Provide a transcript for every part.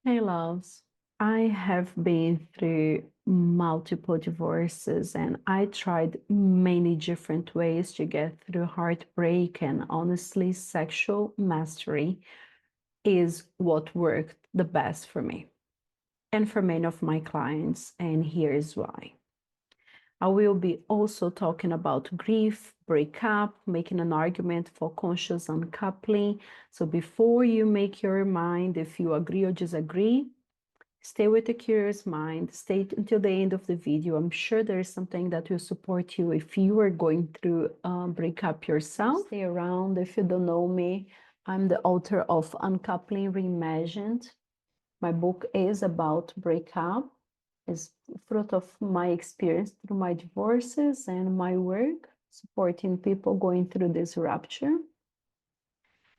Hey, loves. I have been through multiple divorces and I tried many different ways to get through heartbreak, and honestly, sexual mastery is what worked the best for me and for many of my clients, and here's why. I will be also talking about grief, breakup, making an argument for conscious uncoupling. So before you make your mind if you agree or disagree, stay with a curious mind. Stay until the end of the video. I'm sure there is something that will support you if you are going through a breakup yourself. Stay around. If you don't know me, I'm the author of Uncoupling Reimagined. My book is about breakup. It's fruit of my experience through my divorces and my work supporting people going through this rupture.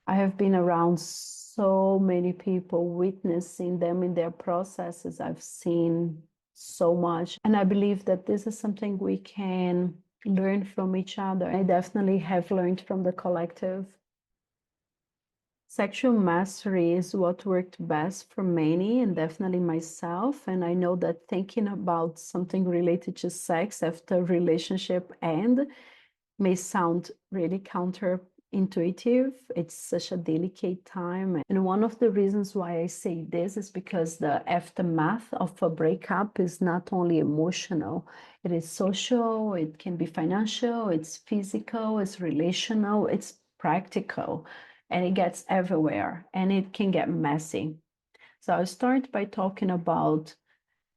I have been around so many people, witnessing them in their processes. I've seen so much. And I believe that this is something we can learn from each other. I definitely have learned from the collective. Sexual mastery is what worked best for many, and definitely myself. And I know that thinking about something related to sex after relationship end may sound really counterintuitive. It's such a delicate time. And one of the reasons why I say this is because the aftermath of a breakup is not only emotional, it is social, it can be financial, it's physical, it's relational, it's practical, and it gets everywhere and it can get messy. So I'll start by talking about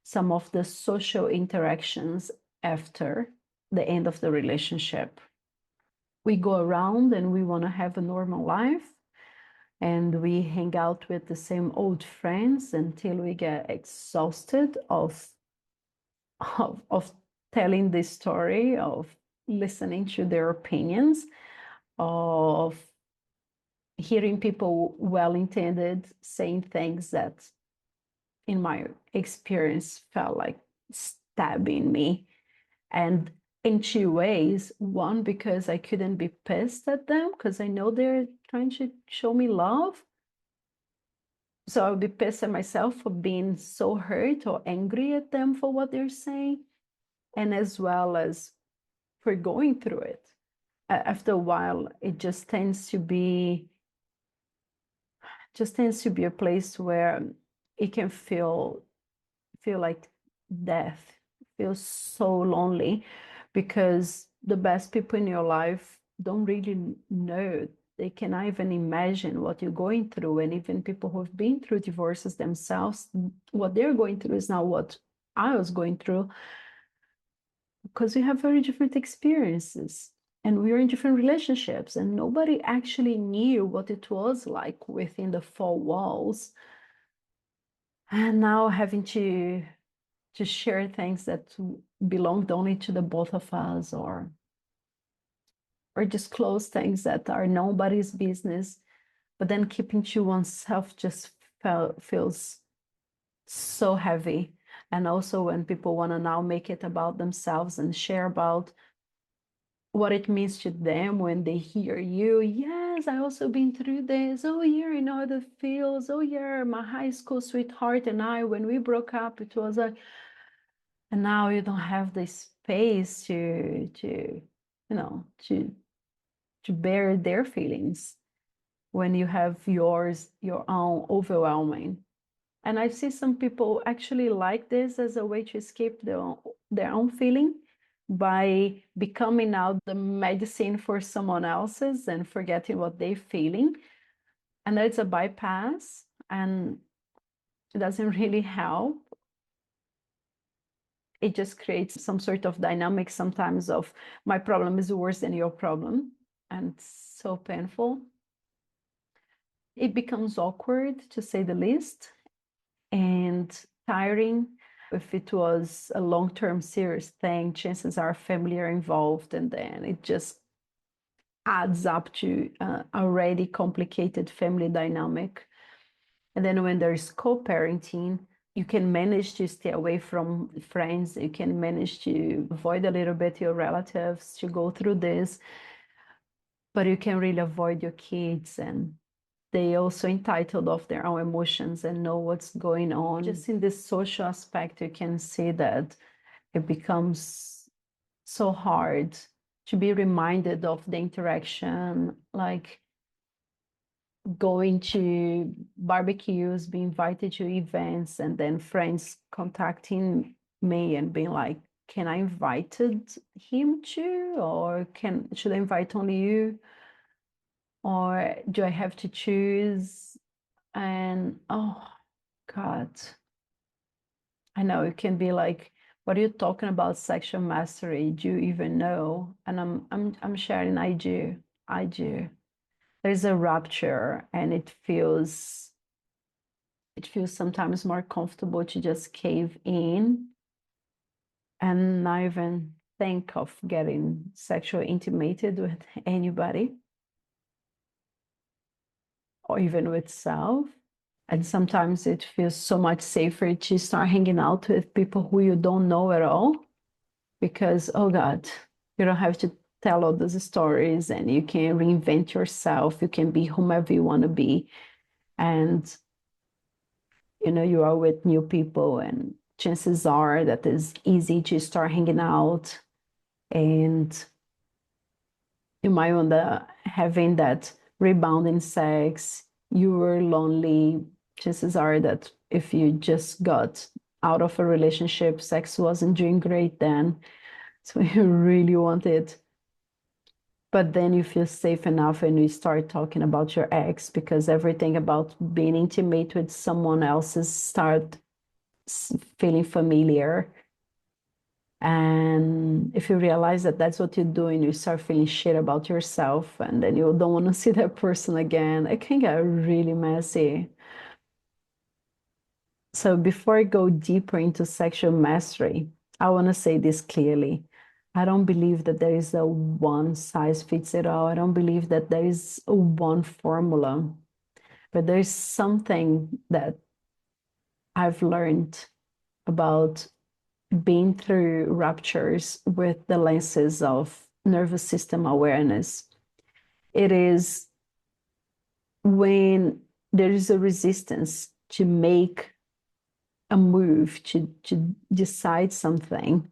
some of the social interactions after the end of the relationship. We go around and we want to have a normal life, and we hang out with the same old friends until we get exhausted of telling this story, of listening to their opinions, of hearing people well-intended saying things that in my experience felt like stabbing me. And in two ways. One, because I couldn't be pissed at them because I know they're trying to show me love. So I would be pissed at myself for being so hurt or angry at them for what they're saying, and as well as for going through it. After a while, it just tends to be a place where it can feel like death, feel so lonely, because the best people in your life don't really know. They cannot even imagine what you're going through. And even people who've been through divorces themselves, what they're going through is not what I was going through, because we have very different experiences and we are in different relationships, and nobody actually knew what it was like within the four walls. And now having to share things that belonged only to the both of us, or disclose things that are nobody's business, but then keeping to oneself just feels so heavy. And also when people want to now make it about themselves and share about what it means to them when they hear you. Yes, I also been through this. Oh yeah, I know how that feels. Oh yeah, my high school sweetheart and I, when we broke up, it was a... And now you don't have the space to bear their feelings when you have your own overwhelming. And I see some people actually like this as a way to escape their own feeling by becoming now the medicine for someone else's and forgetting what they're feeling. And that's a bypass, and it doesn't really help. It just creates some sort of dynamic sometimes of my problem is worse than your problem, and it's so painful. It becomes awkward, to say the least, and tiring. If it was a long-term serious thing, chances are family are involved, and then it just adds up to already complicated family dynamic. And then when there's co-parenting, you can manage to stay away from friends, you can manage to avoid a little bit your relatives to go through this, but you can really avoid your kids. And they also entitled of their own emotions and know what's going on. Just in this social aspect, you can see that it becomes so hard to be reminded of the interaction, like going to barbecues, being invited to events, and then friends contacting me and being like, can I invited him to, or should I invite only you? Or do I have to choose? And oh God, I know it can be like, what are you talking about sexual mastery? Do you even know? And I'm sharing, I do. I do. There's a rupture, and it feels sometimes more comfortable to just cave in and not even think of getting sexually intimated with anybody or even with self. And sometimes it feels so much safer to start hanging out with people who you don't know at all, because, oh God, you don't have to tell all those stories and you can reinvent yourself. You can be whomever you want to be. And, you are with new people, and chances are that it's easy to start hanging out, and you might end up having that rebounding sex. You were lonely. Chances are that if you just got out of a relationship, sex wasn't doing great then. So you really want it. But then you feel safe enough and you start talking about your ex, because everything about being intimate with someone else's start feeling familiar. And if you realize that that's what you're doing, you start feeling shit about yourself, and then you don't want to see that person again. It can get really messy. So before I go deeper into sexual mastery, I want to say this clearly. I don't believe that there is a one size fits it all. I don't believe that there is a one formula, but there's something that I've learned about being through ruptures with the lenses of nervous system awareness. It is when there is a resistance to make a move, to decide something,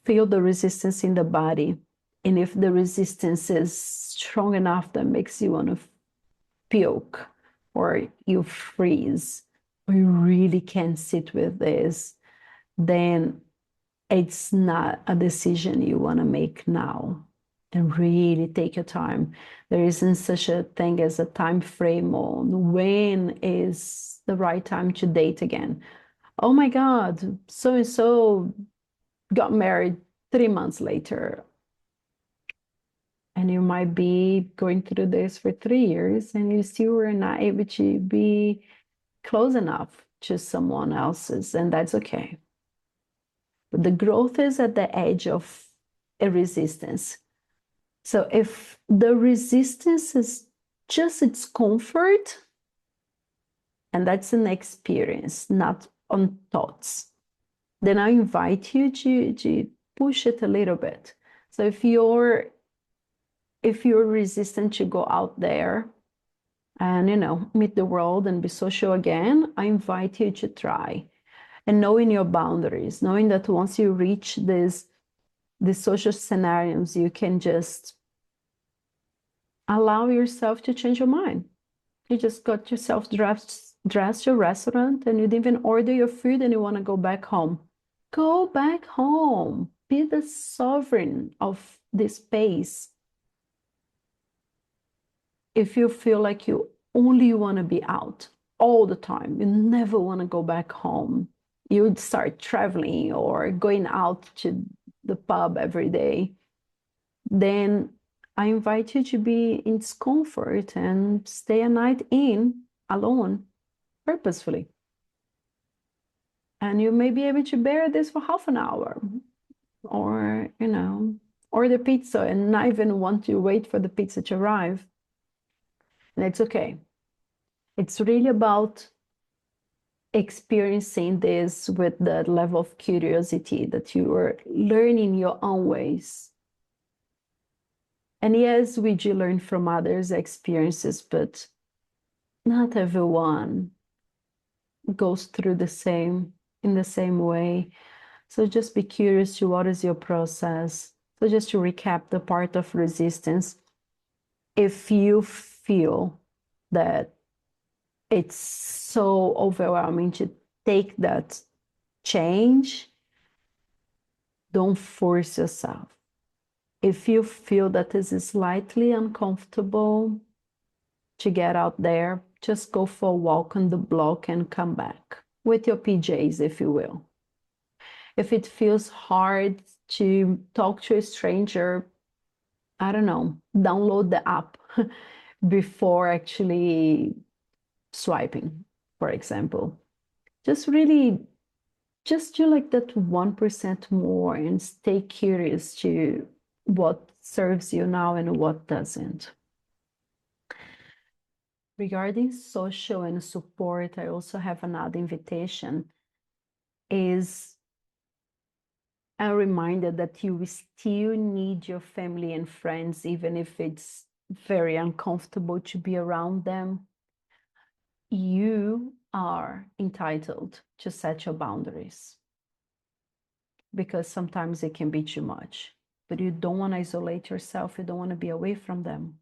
feel the resistance in the body. And if the resistance is strong enough that makes you want to puke, or you freeze, or you really can't sit with this, then it's not a decision you want to make now. And really take your time. There isn't such a thing as a time frame on when is the right time to date again. Oh my God, so and so got married 3 months later. And you might be going through this for 3 years and you still were not able to be close enough to someone else's, and that's okay. But the growth is at the edge of a resistance. So if the resistance is just its comfort, and that's an experience, not on thoughts, then I invite you to push it a little bit. So if you're resistant to go out there and meet the world and be social again, I invite you to try. And knowing your boundaries, knowing that once you reach these social scenarios, you can just allow yourself to change your mind. You just got yourself dressed to a restaurant and you didn't even order your food and you want to go back home. Go back home. Be the sovereign of this space. If you feel like you only want to be out all the time, you never want to go back home, you would start traveling or going out to the pub every day, then I invite you to be in discomfort and stay a night in alone, purposefully. And you may be able to bear this for half an hour, or, order pizza and not even want to wait for the pizza to arrive. And it's okay. It's really about experiencing this with the level of curiosity that you are learning your own ways. And yes, we do learn from others' experiences, but not everyone goes through the same in the same way. So just be curious to what is your process. So just to recap the part of resistance, if you feel that it's so overwhelming to take that change, don't force yourself. If you feel that this is slightly uncomfortable to get out there, just go for a walk on the block and come back with your PJs, if you will. If it feels hard to talk to a stranger, I don't know, download the app before actually swiping, for example. Just really just do like that 1% more and stay curious to what serves you now and what doesn't. Regarding social and support, I also have another invitation, is a reminder that you still need your family and friends, even if it's very uncomfortable to be around them. You are entitled to set your boundaries, because sometimes it can be too much, but you don't want to isolate yourself. You don't want to be away from them.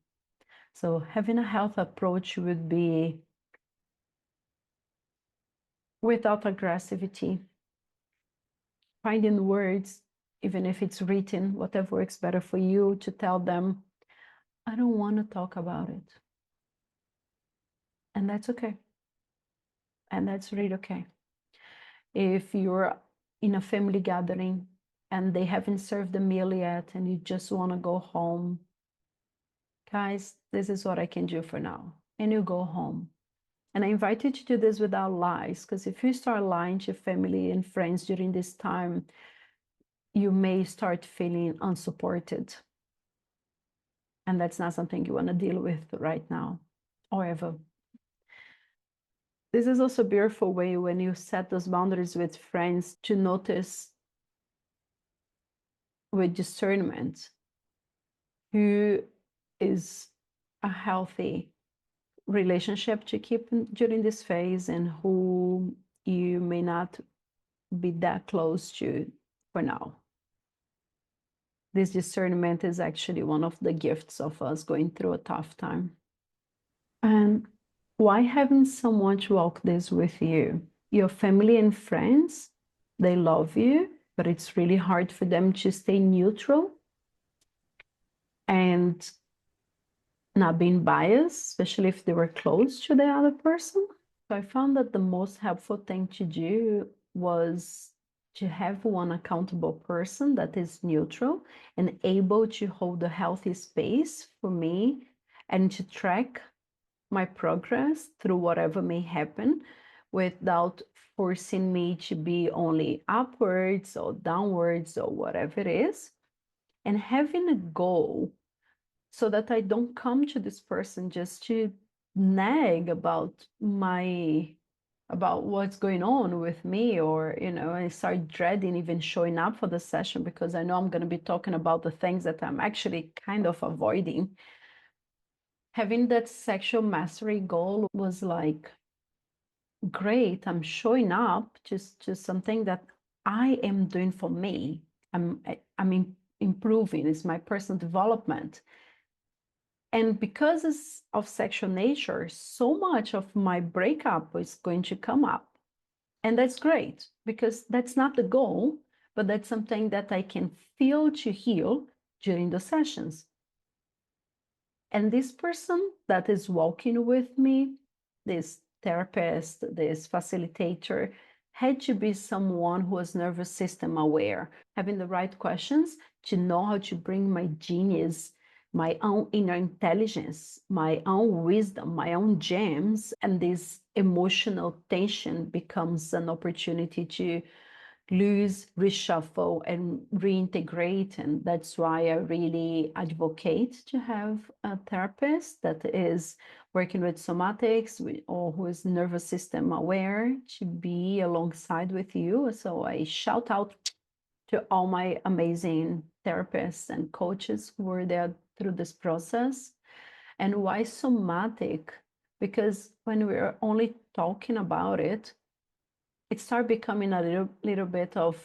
So having a health approach would be without aggressivity, finding words, even if it's written, whatever works better for you, to tell them, I don't want to talk about it. And that's okay. And that's really okay. If you're in a family gathering and they haven't served the meal yet and you just want to go home, guys, this is what I can do for now. And you go home. And I invite you to do this without lies, because if you start lying to family and friends during this time, you may start feeling unsupported. And that's not something you want to deal with right now or ever. This is also a beautiful way when you set those boundaries with friends to notice with discernment who is a healthy relationship to keep during this phase and who you may not be that close to for now. This discernment is actually one of the gifts of us going through a tough time. And why having someone to walk this with you? Your family and friends, they love you, but it's really hard for them to stay neutral and not being biased, especially if they were close to the other person. So I found that the most helpful thing to do was to have one accountable person that is neutral and able to hold a healthy space for me and to track my progress through whatever may happen without forcing me to be only upwards or downwards or whatever it is. And having a goal so that I don't come to this person just to nag about what's going on with me, or I start dreading even showing up for the session because I know I'm going to be talking about the things that I'm actually kind of avoiding. Having that sexual mastery goal was like, great, I'm showing up to something that I am doing for me. I'm improving. It's my personal development. And because of sexual nature, so much of my breakup is going to come up. And that's great, because that's not the goal, but that's something that I can feel to heal during the sessions. And this person that is walking with me, this therapist, this facilitator, had to be someone who was nervous system aware, having the right questions to know how to bring my genius, my own inner intelligence, my own wisdom, my own gems. And this emotional tension becomes an opportunity to lose, reshuffle, and reintegrate. And that's why I really advocate to have a therapist that is working with somatics or who is nervous system aware to be alongside with you. So I shout out to all my amazing therapists and coaches who are there through this process. And why somatic? Because when we're only talking about it, it starts becoming a little bit of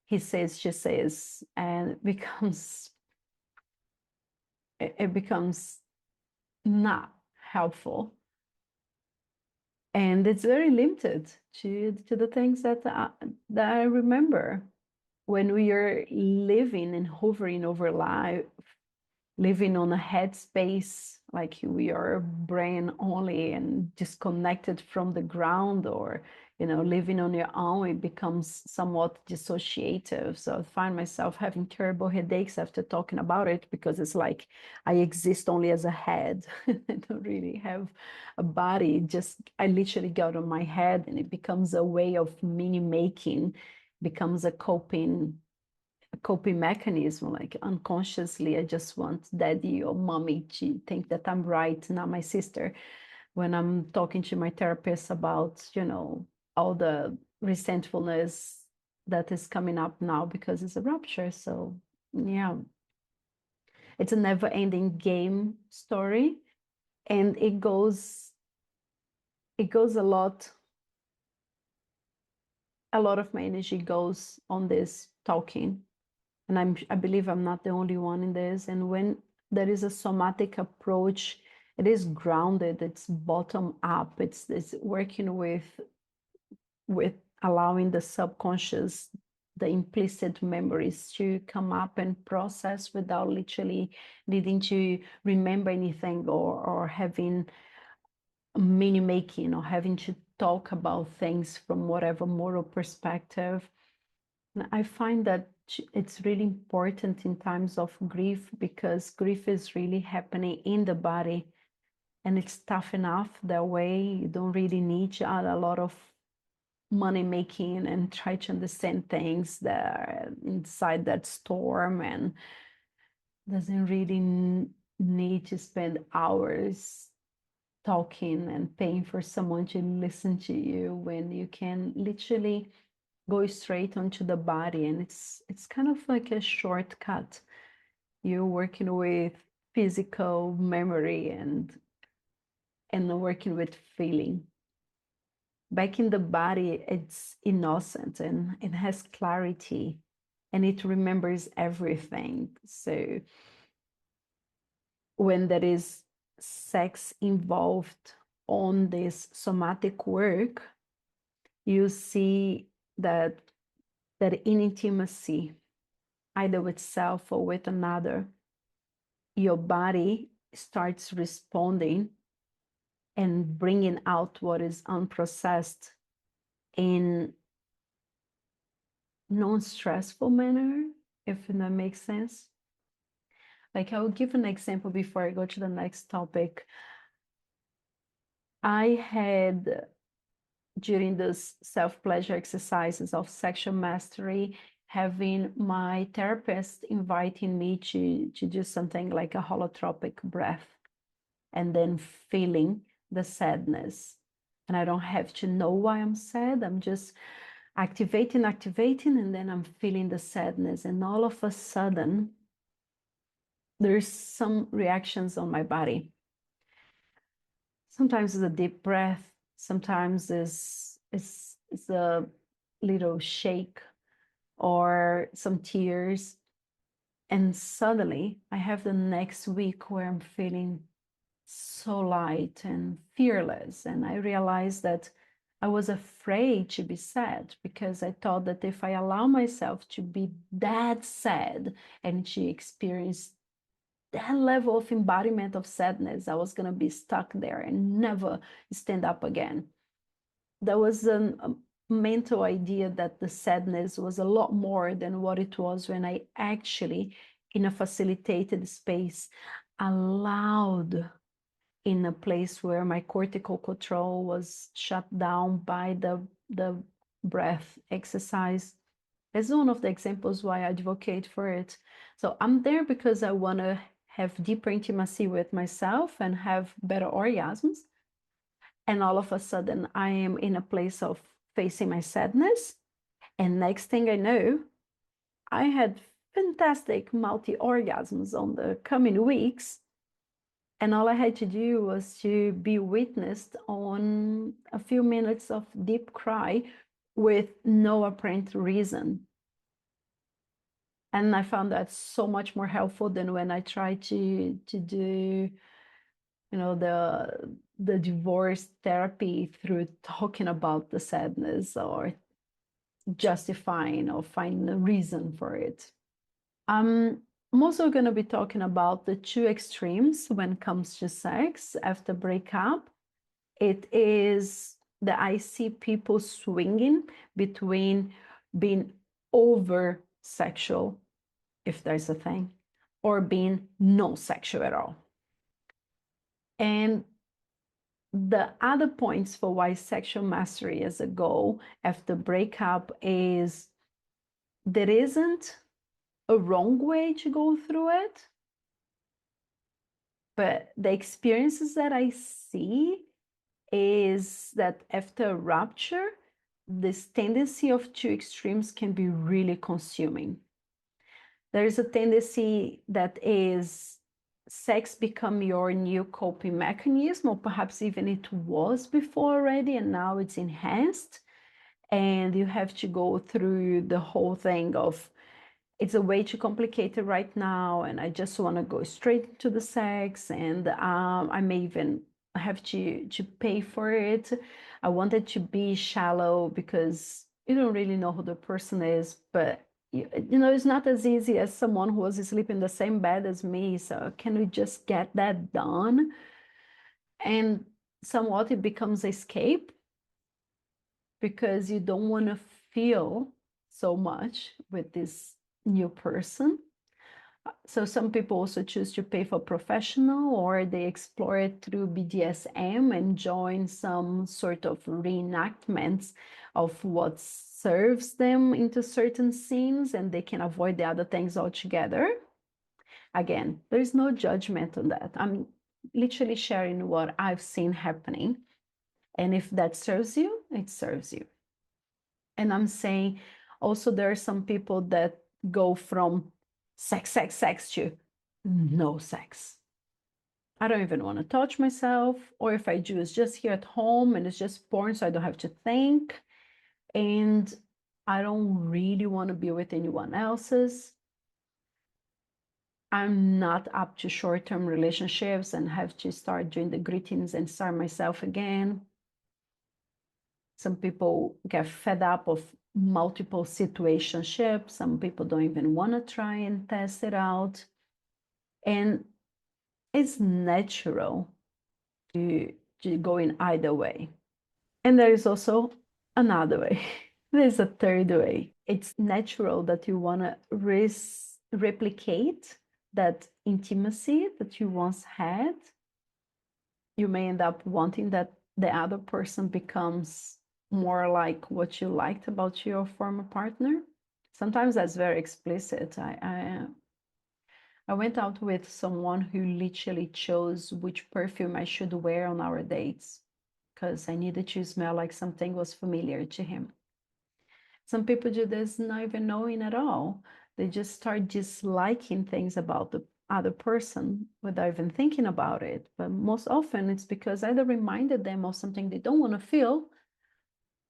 he says, she says, and it becomes not helpful. And it's very limited to the things that I remember when we are living and hovering over life, living on a headspace, like we are brain only and disconnected from the ground, or living on your own, it becomes somewhat dissociative. So I find myself having terrible headaches after talking about it, because it's like I exist only as a head. I don't really have a body. Just I literally got on my head, and it becomes a way of mini making, becomes a coping mechanism. Like unconsciously, I just want daddy or mommy to think that I'm right, not my sister. When I'm talking to my therapist about all the resentfulness that is coming up now because it's a rupture. So yeah, it's a never ending game story, and it goes a lot of my energy goes on this talking. And I believe I'm not the only one in this. And when there is a somatic approach, it is grounded, it's bottom up, it's working with allowing the subconscious, the implicit memories to come up and process without literally needing to remember anything, or having mini making, or having to talk about things from whatever moral perspective. I find that it's really important in times of grief, because grief is really happening in the body, and it's tough enough that way. You don't really need to add a lot of money making and try to understand things that are inside that storm, and doesn't really need to spend hours talking and paying for someone to listen to you, when you can literally go straight onto the body. And it's kind of like a shortcut. You're working with physical memory and working with feeling. Back in the body, it's innocent and it has clarity, and it remembers everything. So when there is sex involved on this somatic work, you see that in intimacy, either with self or with another, your body starts responding and bringing out what is unprocessed in non-stressful manner, if that makes sense. Like, I will give an example before I go to the next topic. I had, during those self-pleasure exercises of sexual mastery, having my therapist inviting me to do something like a holotropic breath, and then feeling the sadness. And I don't have to know why I'm sad. I'm just activating, and then I'm feeling the sadness. And all of a sudden, there's some reactions on my body. Sometimes it's a deep breath. Sometimes it's a little shake or some tears. And suddenly I have the next week where I'm feeling so light and fearless. And I realized that I was afraid to be sad, because I thought that if I allow myself to be that sad and to experience that level of embodiment of sadness, I was going to be stuck there and never stand up again. There was a mental idea that the sadness was a lot more than what it was when I actually, in a facilitated space, allowed, in a place where my cortical control was shut down by the breath exercise. As one of the examples why I advocate for it. So I'm there because I want to have deeper intimacy with myself and have better orgasms. And all of a sudden, I am in a place of facing my sadness. And next thing I know, I had fantastic multi-orgasms on the coming weeks. And all I had to do was to be witnessed on a few minutes of deep cry with no apparent reason. And I found that so much more helpful than when I tried to do, you know, the divorce therapy through talking about the sadness or justifying or finding a reason for it. I'm also going to be talking about the two extremes when it comes to sex after breakup. It is that I see people swinging between being over sexual, if there's a thing, or being no sexual at all. And the other points for why sexual mastery is a goal after breakup is there isn't a wrong way to go through it, but the experiences that I see is that after a rupture, this tendency of two extremes can be really consuming. There is a tendency that is sex become your new coping mechanism, or perhaps even it was before already, and now it's enhanced. And you have to go through the whole thing of it's a way too complicated right now, and I just want to go straight to the sex, and I may even have to pay for it. I want it to be shallow because you don't really know who the person is, but you know, it's not as easy as someone who was asleep in the same bed as me. So can we just get that done? And somewhat it becomes escape because you don't want to feel so much with this new person. So some people also choose to pay for professional, or they explore it through BDSM and join some sort of reenactments of what serves them into certain scenes, and they can avoid the other things altogether. Again, there's no judgment on that. I'm literally sharing what I've seen happening. And if that serves you, it serves you. And I'm saying also there are some people that go from sex to no sex. I don't even want to touch myself, or if I do, it's just here at home and it's just porn, so I don't have to think. And I don't really want to be with anyone else's. I'm not up to short-term relationships and have to start doing the greetings and start myself again. Some people get fed up of multiple situationships. Some people don't even want to try and test it out. And it's natural to go in either way. And there is also another way. There's a third way. It's natural that you want to replicate that intimacy that you once had. You may end up wanting that the other person becomes more like what you liked about your former partner. Sometimes that's very explicit. I went out with someone who literally chose which perfume I should wear on our dates because I needed to smell like something was familiar to him. Some people do this not even knowing at all. They just start disliking things about the other person without even thinking about it. But most often it's because either reminded them of something they don't want to feel,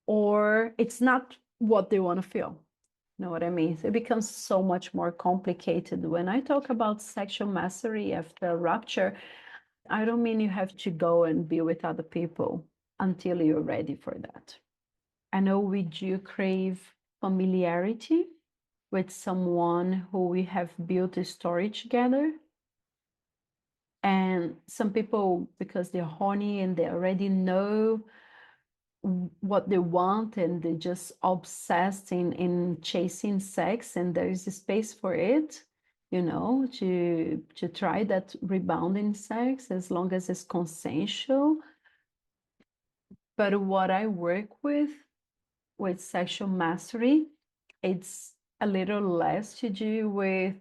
or it's not what they want to feel. You know what I mean? So it becomes so much more complicated. When I talk about sexual mastery after rupture, I don't mean you have to go and be with other people until you're ready for that. I know we do crave familiarity with someone who we have built a story together. And some people, because they're horny and they already know what they want and they're just obsessed in chasing sex, and there is a space for it, you know, to try that rebounding sex as long as it's consensual. But what I work with sexual mastery, it's a little less to do with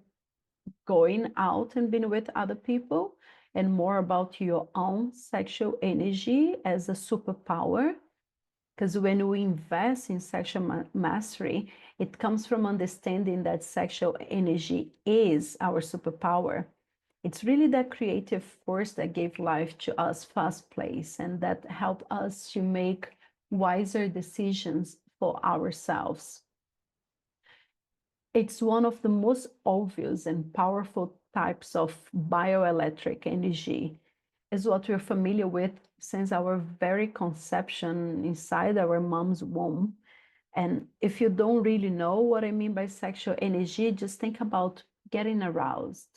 going out and being with other people and more about your own sexual energy as a superpower. Because when we invest in sexual mastery, it comes from understanding that sexual energy is our superpower. It's really that creative force that gave life to us first place and that help us to make wiser decisions for ourselves. It's one of the most obvious and powerful types of bioelectric energy, is what we're familiar with since our very conception inside our mom's womb. And if you don't really know what I mean by sexual energy, just think about getting aroused,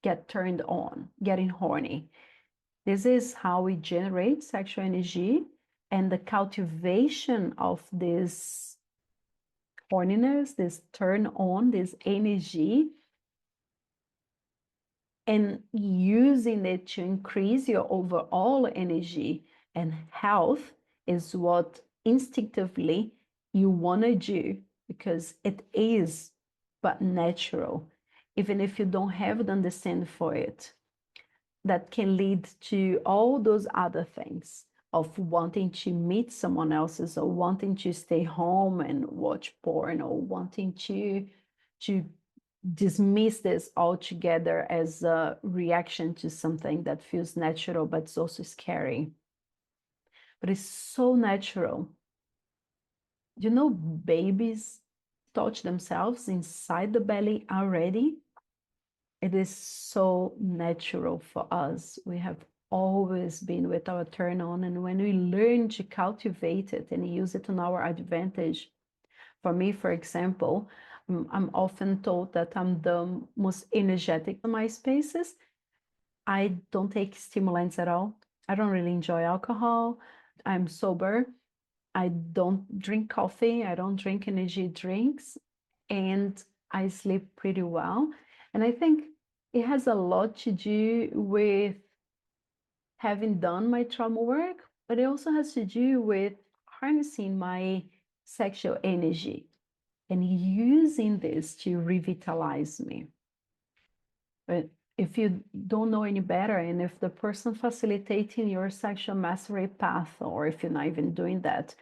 get turned on, getting horny. This is how we generate sexual energy, and the cultivation of this horniness, this turn on, this energy, and using it to increase your overall energy and health is what instinctively you want to do, because it is but natural, even if you don't have the understanding for it. That can lead to all those other things of wanting to meet someone else's, or wanting to stay home and watch porn, or wanting to dismiss this altogether as a reaction to something that feels natural, but it's also scary. But it's so natural. You know, babies touch themselves inside the belly already. It is so natural for us. We have always been with our turn on, and when we learn to cultivate it and use it on our advantage, for me, for example, I'm often told that I'm the most energetic in my spaces. I don't take stimulants at all. I don't really enjoy alcohol. I'm sober. I don't drink coffee. I don't drink energy drinks. And I sleep pretty well. And I think it has a lot to do with having done my trauma work, but it also has to do with harnessing my sexual energy and using this to revitalize me. But if you don't know any better, and if the person facilitating your sexual mastery path, or if you're not even doing that,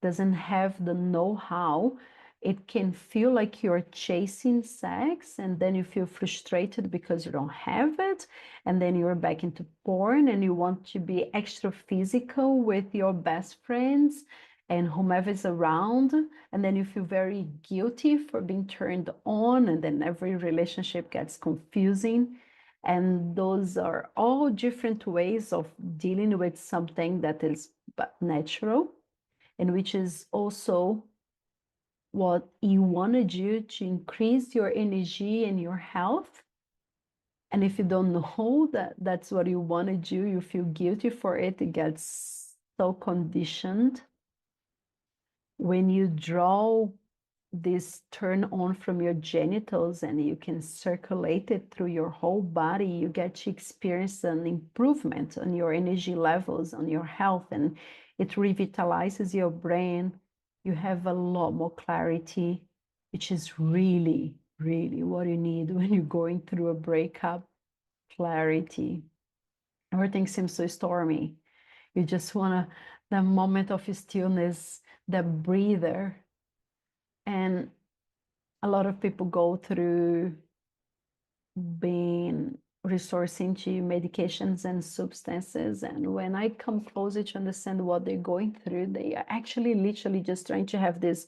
doesn't have the know-how, it can feel like you're chasing sex, and then you feel frustrated because you don't have it, and then you're back into porn, and you want to be extra physical with your best friends and whomever is around, and then you feel very guilty for being turned on, and then every relationship gets confusing. And those are all different ways of dealing with something that is but natural, and which is also what you want to do to increase your energy and your health. And if you don't know that that's what you want to do, you feel guilty for it. It gets so conditioned. When you draw this turn on from your genitals and you can circulate it through your whole body, you get to experience an improvement on your energy levels, on your health, and it revitalizes your brain. You have a lot more clarity, which is really, really what you need when you're going through a breakup. Clarity. Everything seems so stormy. You just want that moment of stillness, that breather. And a lot of people go through being resourcing to medications and substances. And when I come closer to understand what they're going through, they are actually literally just trying to have this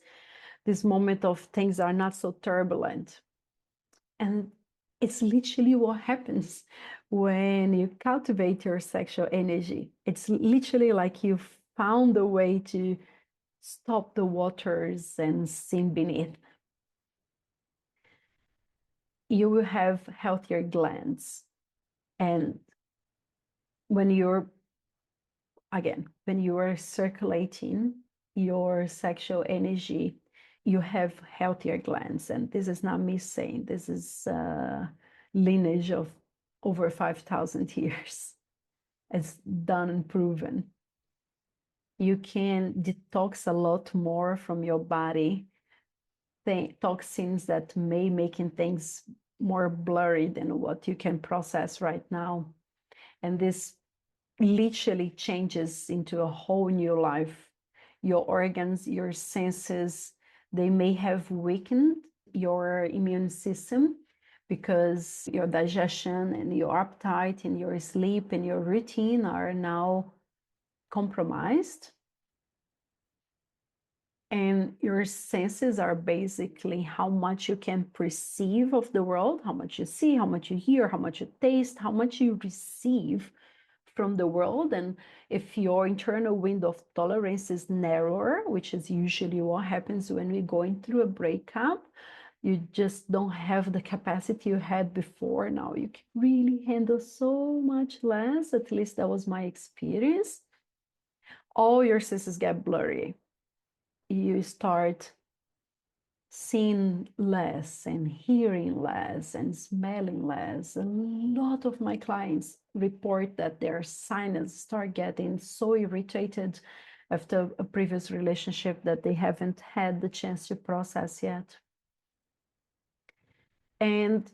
moment of things are not so turbulent. And it's literally what happens when you cultivate your sexual energy. It's literally like you found a way to stop the waters and sink beneath. You will have healthier glands. And when you're, again, when you are circulating your sexual energy, you have healthier glands. And this is not me saying, this is lineage of over 5,000 years. It's done and proven. You can detox a lot more from your body, toxins that may making things more blurry than what you can process right now. And this literally changes into a whole new life. your organs, your senses, they may have weakened your immune system because your digestion and your appetite and your sleep and your routine are now compromised. And your senses are basically how much you can perceive of the world, how much you see, how much you hear, how much you taste, how much you receive from the world. And if your internal window of tolerance is narrower, which is usually what happens when we're going through a breakup, you just don't have the capacity you had before. Now you can really handle so much less. At least that was my experience. All your senses get blurry. You start seeing less and hearing less and smelling less. A lot of my clients report that their sinus start getting so irritated after a previous relationship that they haven't had the chance to process yet. And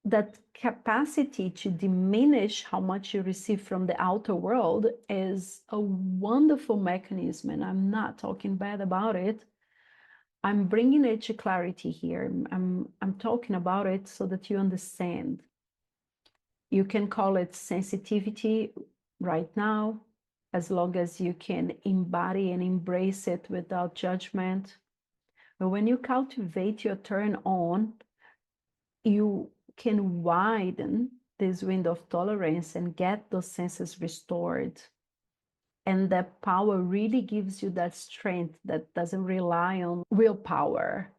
that capacity to diminish how much you receive from the outer world is a wonderful mechanism, and I'm not talking bad about it. I'm bringing it to clarity here. I'm talking about it so that you understand. You can call it sensitivity right now, as long as you can embody and embrace it without judgment. But when you cultivate your turn on, you can widen this window of tolerance and get those senses restored. And that power really gives you that strength that doesn't rely on willpower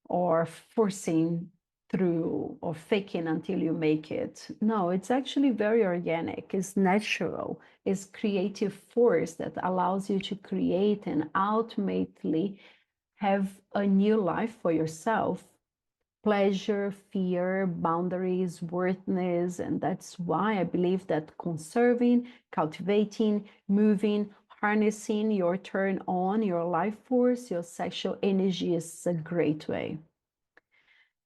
or forcing through or faking until you make it. No, it's actually very organic, it's natural, it's creative force that allows you to create and ultimately have a new life for yourself. Pleasure, fear, boundaries, worthiness, and that's why I believe that conserving, cultivating, moving, harnessing your turn on, your life force, your sexual energy is a great way.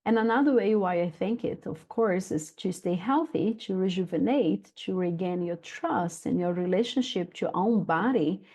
And another way why I think it, of course, is to stay healthy, to rejuvenate, to regain your trust and your relationship to your own body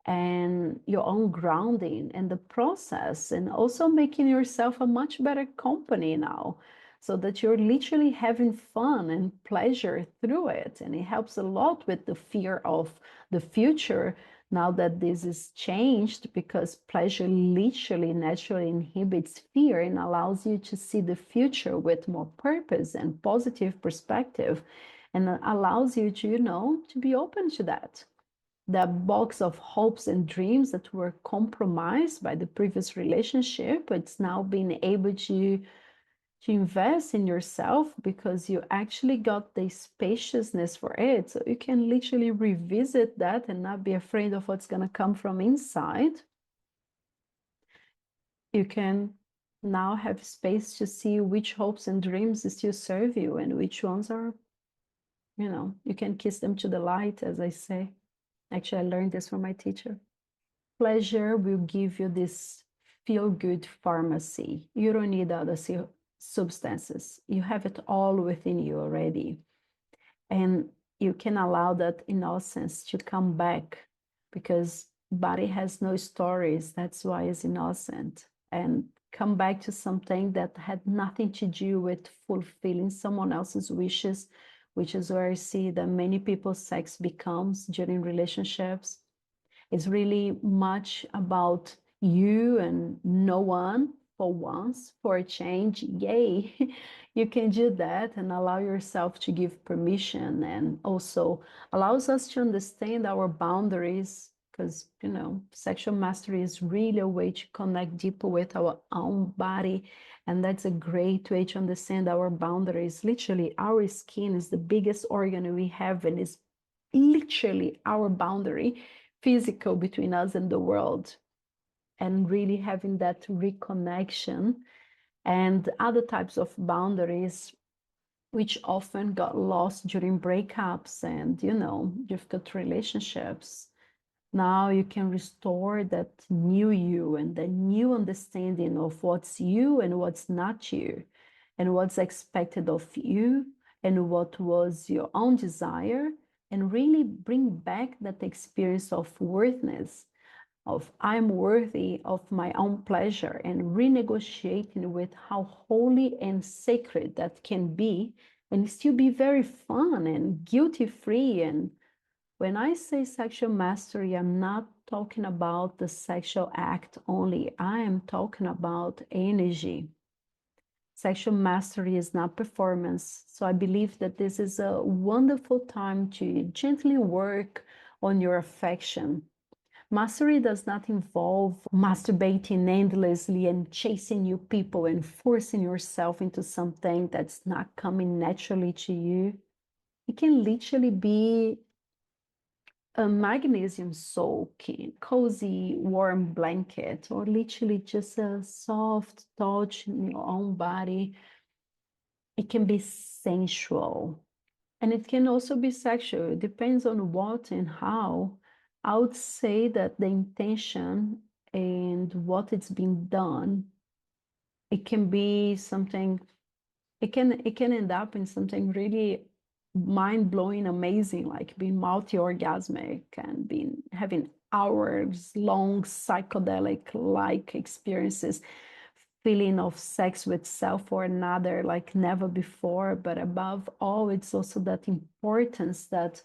and your own grounding and the process, and also making yourself a much better company now, so that you're literally having fun and pleasure through it. And it helps a lot with the fear of the future now that this is changed, because pleasure literally naturally inhibits fear and allows you to see the future with more purpose and positive perspective, and allows you to, to be open to that. That box of hopes and dreams that were compromised by the previous relationship, it's now being able to invest in yourself because you actually got the spaciousness for it. So you can literally revisit that and not be afraid of what's going to come from inside. You can now have space to see which hopes and dreams still serve you and which ones are, you can kiss them to the light, as I say. Actually, I learned this from my teacher. Pleasure will give you this feel-good pharmacy. You don't need other substances. You have it all within you already. And you can allow that innocence to come back, because body has no stories. That's why it's innocent. And come back to something that had nothing to do with fulfilling someone else's wishes, which is where I see that many people's sex becomes during relationships. It's really much about you and no one for once, for a change. Yay, you can do that and allow yourself to give permission, and also allows us to understand our boundaries, because, sexual mastery is really a way to connect deeper with our own body. And that's a great way to understand our boundaries. Literally, our skin is the biggest organ we have, and is literally our boundary, physical, between us and the world. And really having that reconnection, and other types of boundaries which often got lost during breakups and, difficult relationships. Now you can restore that new you and the new understanding of what's you and what's not you, and what's expected of you and what was your own desire, and really bring back that experience of worthiness. of I'm worthy of my own pleasure, and renegotiating with how holy and sacred that can be and still be very fun and guilty free. And when I say sexual mastery, I'm not talking about the sexual act only. I am talking about energy. Sexual mastery is not performance. So I believe that this is a wonderful time to gently work on your affection. Mastery does not involve masturbating endlessly and chasing new people and forcing yourself into something that's not coming naturally to you. It can literally be a magnesium soaking, cozy, warm blanket, or literally just a soft touch in your own body. It can be sensual, and it can also be sexual. It depends on what and how. I would say that the intention and what it's being done, it can be something, it can end up in something really mind-blowing, amazing, like being multi-orgasmic and being having hours long psychedelic like experiences, feeling of sex with self or another like never before. But above all, it's also that importance that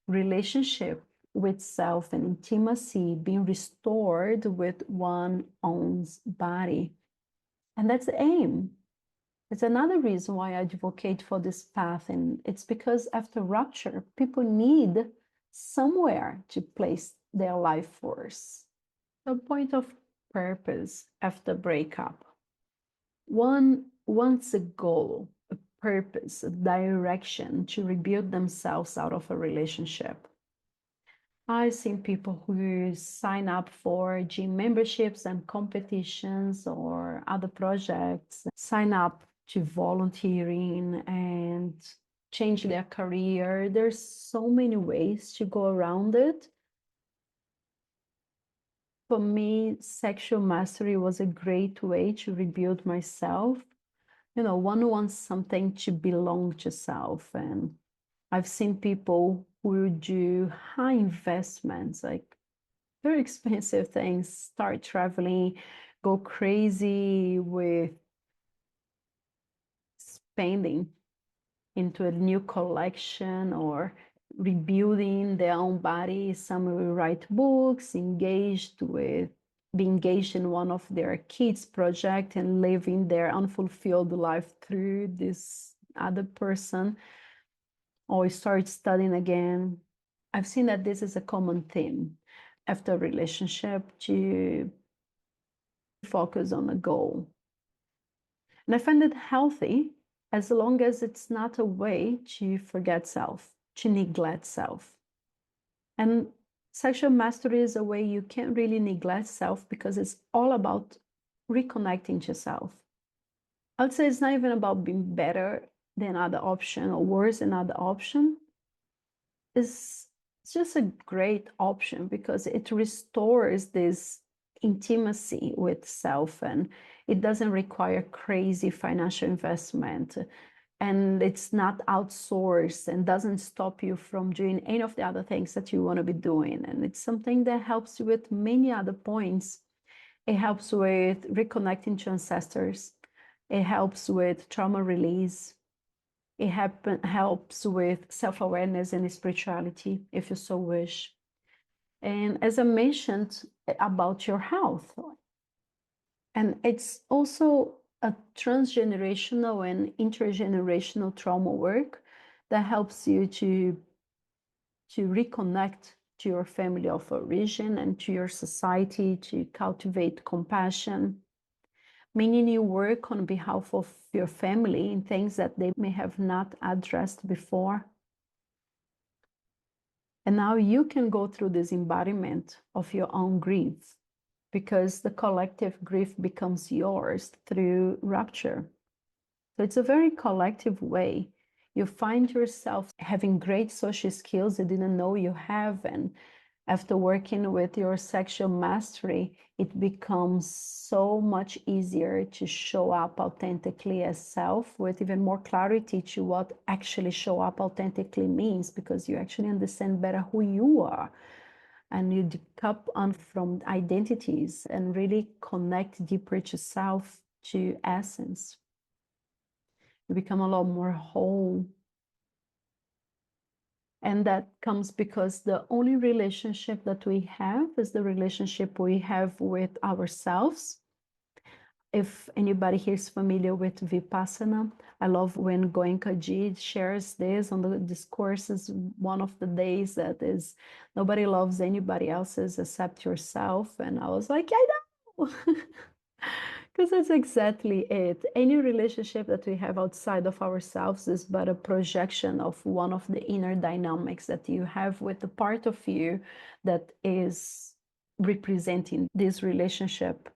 relationship with self and intimacy being restored with one own's body. And that's the aim. It's another reason why I advocate for this path. And it's because after rupture, people need somewhere to place their life force, a point of purpose after breakup. One wants a goal, a purpose, a direction to rebuild themselves out of a relationship. I've seen people who sign up for gym memberships and competitions or other projects, sign up to volunteering and change their career. There's so many ways to go around it. For me, sexual mastery was a great way to rebuild myself. You know, one wants something to belong to self. And I've seen people who do high investments, like very expensive things, start traveling, go crazy with spending into a new collection or rebuilding their own body. Some will write books, be engaged in one of their kids' project and living their unfulfilled life through this other person, or start studying again. I've seen that this is a common theme after a relationship, to focus on a goal. And I find it healthy as long as it's not a way to forget self, to neglect self. And sexual mastery is a way you can't really neglect self because it's all about reconnecting to self. I would say it's not even about being better than other option or worse than other option. It's just a great option because it restores this intimacy with self, and it doesn't require crazy financial investment, and it's not outsourced and doesn't stop you from doing any of the other things that you want to be doing. And it's something that helps you with many other points. It helps with reconnecting to ancestors. It helps with trauma release. It helps with self-awareness and spirituality, if you so wish. And as I mentioned about your health, and it's also a transgenerational and intergenerational trauma work that helps you to reconnect to your family of origin and to your society, to cultivate compassion, meaning you work on behalf of your family in things that they may have not addressed before. And now you can go through this embodiment of your own grief, because the collective grief becomes yours through rupture. So it's a very collective way. You find yourself having great social skills you didn't know you have, and after working with your sexual mastery, it becomes so much easier to show up authentically as self, with even more clarity to what actually show up authentically means, because you actually understand better who you are. and you decouple from identities and really connect deeper to self, to essence. You become a lot more whole. And that comes because the only relationship that we have is the relationship we have with ourselves. If anybody here is familiar with Vipassana, I love when Goenka Ji shares this on the discourses. One of the days that is, nobody loves anybody else's except yourself. And I was like, I know. Because that's exactly it. Any relationship that we have outside of ourselves is but a projection of one of the inner dynamics that you have with the part of you that is representing this relationship.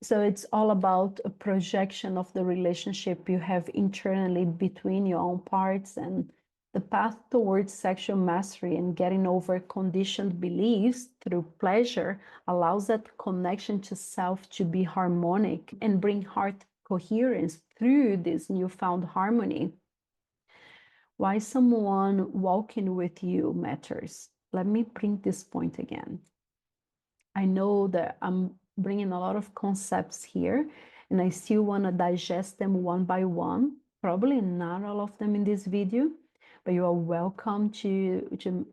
So it's all about a projection of the relationship you have internally between your own parts, and the path towards sexual mastery and getting over conditioned beliefs through pleasure allows that connection to self to be harmonic and bring heart coherence through this newfound harmony. Why someone walking with you matters. Let me bring this point again. I know that I'm bringing a lot of concepts here, and I still want to digest them one by one. Probably not all of them in this video, but you are welcome to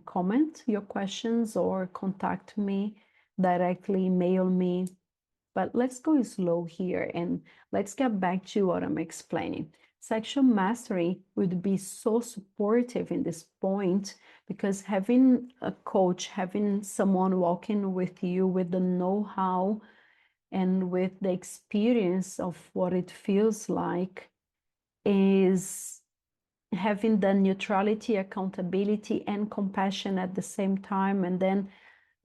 comment your questions or contact me directly, mail me. But let's go slow here and let's get back to what I'm explaining. Sexual mastery would be so supportive in this point because having a coach, having someone walking with you with the know-how and with the experience of what it feels like is having the neutrality, accountability, and compassion at the same time. And then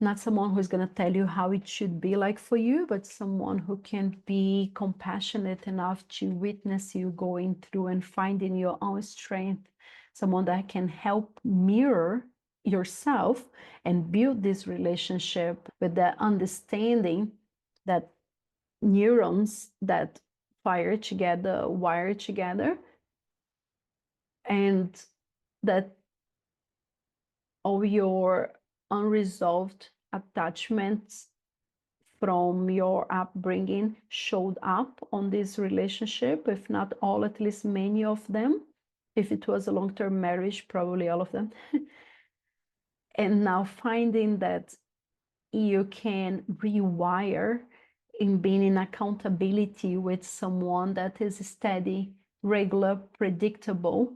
not someone who's going to tell you how it should be like for you, but someone who can be compassionate enough to witness you going through and finding your own strength, someone that can help mirror yourself and build this relationship with the understanding that neurons that fire together, wire together, and that all your unresolved attachments from your upbringing showed up on this relationship, if not all, at least many of them. If it was a long-term marriage, probably all of them. And now finding that you can rewire in being in accountability with someone that is steady, regular, predictable,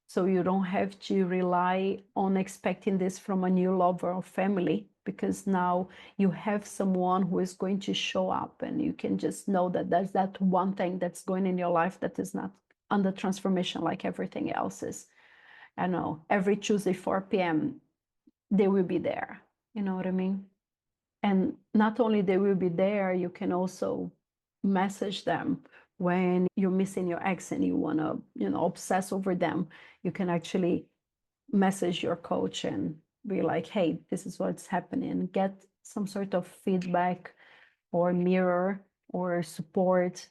so you don't have to rely on expecting this from a new lover or family, because now you have someone who is going to show up, and you can just know that there's that one thing that's going in your life that is not under transformation like everything else is. I know every Tuesday 4 p.m. they will be there. You know what I mean? And not only they will be there, you can also message them when you're missing your ex and you want to, obsess over them. You can actually message your coach and be like, hey, this is what's happening. Get some sort of feedback or mirror or support.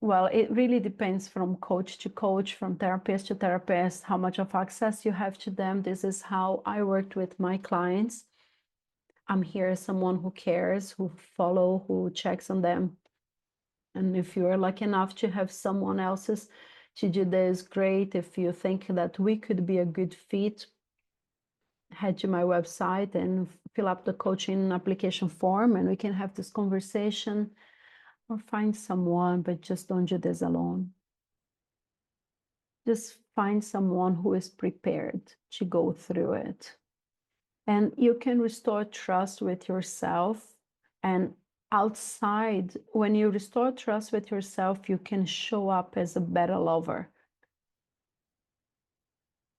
Well, it really depends from coach to coach, from therapist to therapist, how much of access you have to them. This is how I worked with my clients. I'm here as someone who cares, who follow, who checks on them. And if you're lucky enough to have someone else's to do this, great. If you think that we could be a good fit, head to my website and fill up the coaching application form, and we can have this conversation, or find someone, but just don't do this alone. Just find someone who is prepared to go through it. And you can restore trust with yourself. And outside, when you restore trust with yourself, you can show up as a better lover.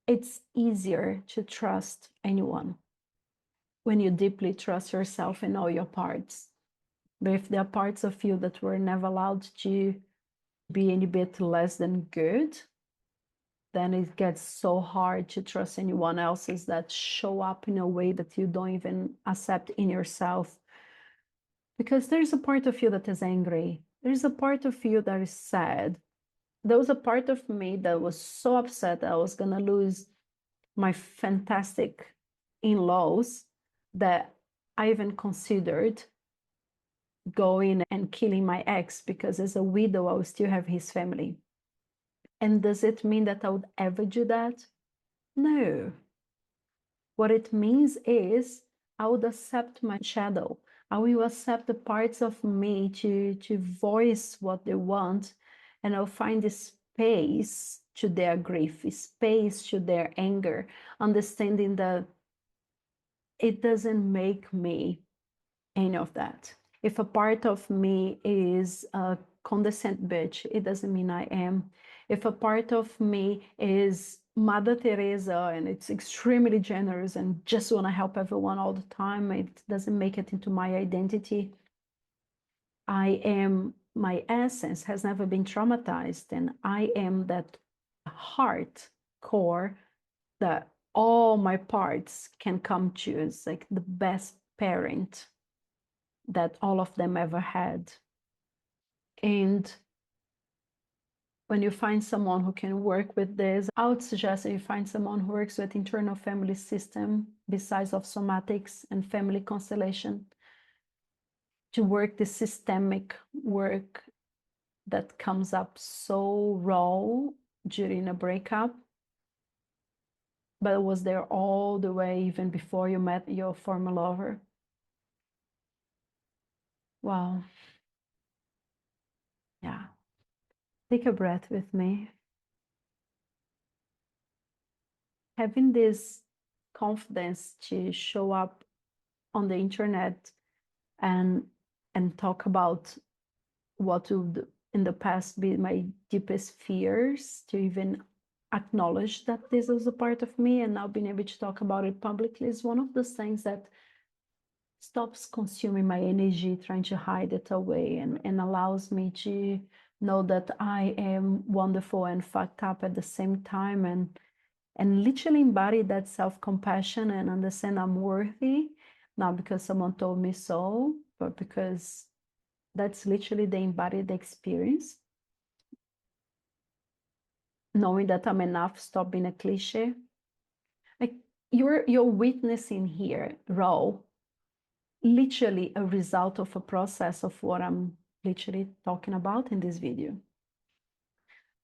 It's easier to trust anyone when you deeply trust yourself in all your parts. But if there are parts of you that were never allowed to be any bit less than good, then it gets so hard to trust anyone else's that show up in a way that you don't even accept in yourself. Because there's a part of you that is angry. There's a part of you that is sad. There was a part of me that was so upset that I was going to lose my fantastic in-laws that I even considered going and killing my ex, because as a widow, I would still have his family. And does it mean that I would ever do that? No. What it means is I would accept my shadow. I will accept the parts of me to voice what they want, and I'll find the space to their grief, space to their anger, understanding that it doesn't make me any of that. If a part of me is a condescending bitch, it doesn't mean I am. If a part of me is Mother Teresa and it's extremely generous and just want to help everyone all the time, it doesn't make it into my identity. I am, my essence has never been traumatized, and I am that heart core that all my parts can come to. It's like the best parent that all of them ever had. And when you find someone who can work with this, I would suggest that you find someone who works with internal family system besides of somatics and family constellation, to work the systemic work that comes up so raw during a breakup, but it was there all the way even before you met your former lover. Wow. Yeah. Take a breath with me. Having this confidence to show up on the internet and talk about what would in the past be my deepest fears, to even acknowledge that this was a part of me, and now being able to talk about it publicly is one of those things that stops consuming my energy trying to hide it away, and allows me to know that I am wonderful and fucked up at the same time, and literally embody that self-compassion and understand I'm worthy, not because someone told me so, but because that's literally the embodied experience. Knowing that I'm enough, stop being a cliche. Like you're witnessing here, raw, literally a result of a process of what I'm literally talking about in this video.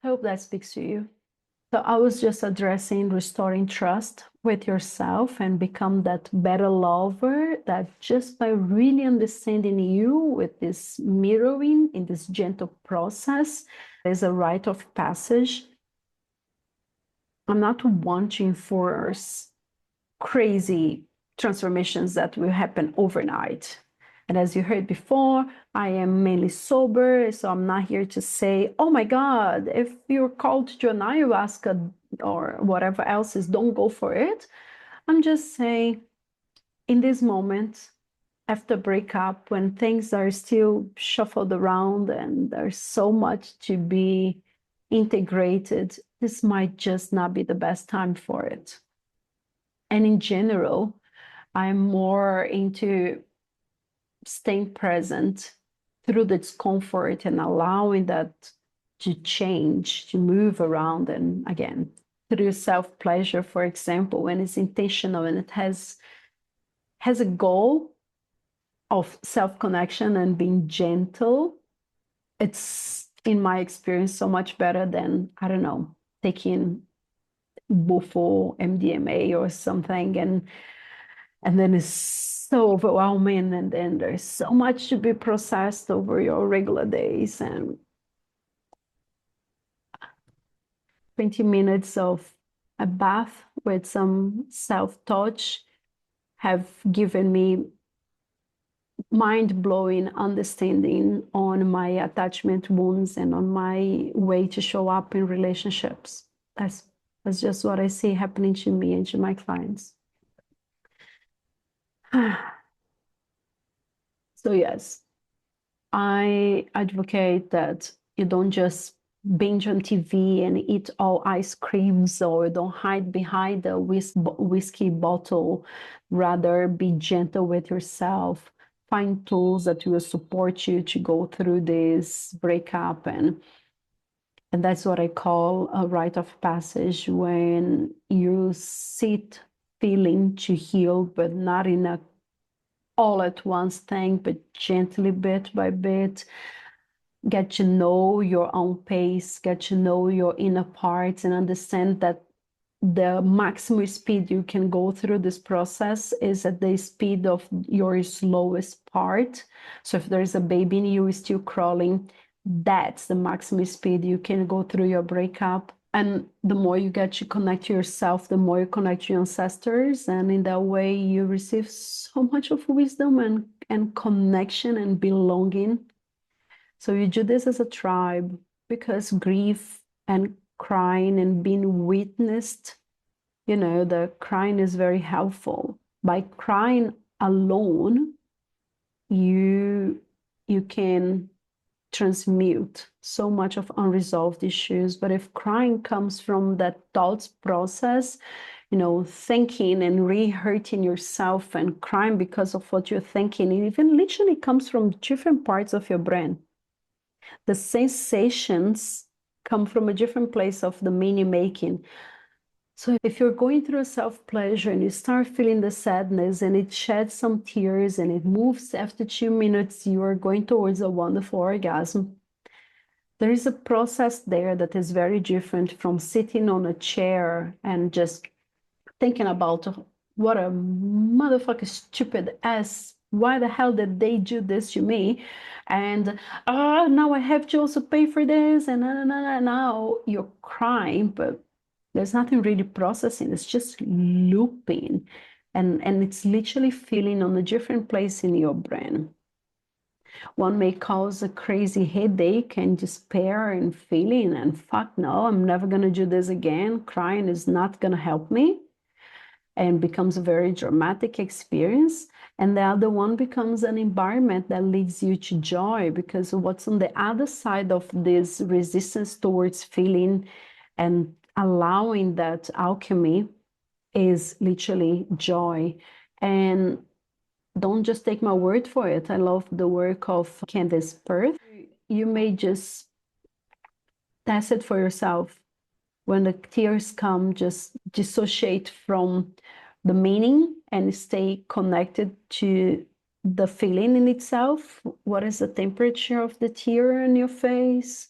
I hope that speaks to you. So I was just addressing restoring trust with yourself and become that better lover, that just by really understanding you with this mirroring in this gentle process, there's a rite of passage. I'm not one to enforce crazy transformations that will happen overnight. And as you heard before, I am mainly sober, so I'm not here to say, oh my God, if you're called to an ayahuasca or whatever else is, don't go for it. I'm just saying, in this moment, after breakup, when things are still shuffled around and there's so much to be integrated, this might just not be the best time for it. And in general, I'm more into staying present through the discomfort and allowing that to change, to move around. And again, through self-pleasure, for example, when it's intentional and it has a goal of self-connection and being gentle, it's, in my experience, so much better than, I don't know, taking Bufo, MDMA or something, and then it's so overwhelming, and then there's so much to be processed over your regular days, and 20 minutes of a bath with some self-touch have given me mind-blowing understanding on my attachment wounds and on my way to show up in relationships. That's just what I see happening to me and to my clients. So yes, I advocate that you don't just binge on TV and eat all ice creams, or don't hide behind the whiskey bottle. Rather, be gentle with yourself. Find tools that will support you to go through this breakup, and And that's what I call a rite of passage, when you sit feeling to heal, but not in a all at once thing, but gently, bit by bit. Get to know your own pace, get to know your inner parts, and understand that the maximum speed you can go through this process is at the speed of your slowest part. So if there's a baby in you still crawling, that's the maximum speed you can go through your breakup. And the more you get to connect to yourself, the more you connect to your ancestors. And in that way, you receive so much of wisdom and connection and belonging. So you do this as a tribe, because grief and crying and being witnessed, the crying is very helpful. By crying alone, you can transmute so much of unresolved issues. But if crying comes from that thoughts process, thinking and re-hurting yourself and crying because of what you're thinking, it even literally comes from different parts of your brain. The sensations come from a different place of the meaning making. So if you're going through a self-pleasure and you start feeling the sadness and it sheds some tears and it moves after 2 minutes, you are going towards a wonderful orgasm. There is a process there that is very different from sitting on a chair and just thinking about what a motherfucking stupid ass, why the hell did they do this to me? And now I have to also pay for this, and now you're crying, but there's nothing really processing. It's just looping, and it's literally feeling on a different place in your brain. One may cause a crazy headache and despair and feeling, and fuck no, I'm never gonna do this again. Crying is not gonna help me, and becomes a very dramatic experience. And the other one becomes an environment that leads you to joy, because what's on the other side of this resistance towards feeling and allowing that alchemy is literally joy. And don't just take my word for it. I love the work of Candace Pert. You may just test it for yourself. When the tears come, just dissociate from the meaning and stay connected to the feeling in itself. What is the temperature of the tear in your face?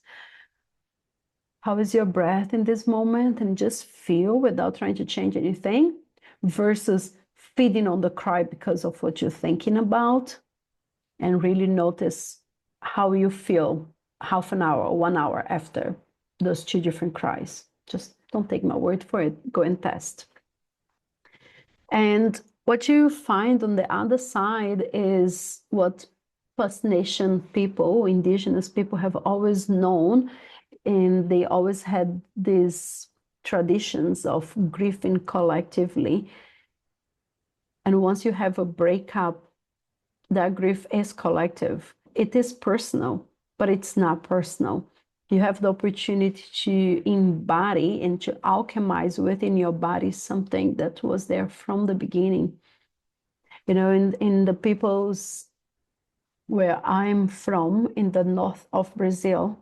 How is your breath in this moment? And just feel without trying to change anything, versus feeding on the cry because of what you're thinking about. And really notice how you feel half an hour or 1 hour after those two different cries. Just don't take my word for it. Go and test. And what you find on the other side is what First Nation people, indigenous people, have always known, and they always had these traditions of grieving collectively. And once you have a breakup, that grief is collective. It is personal, but it's not personal. You have the opportunity to embody and to alchemize within your body something that was there from the beginning. In the peoples where I'm from, in the north of Brazil,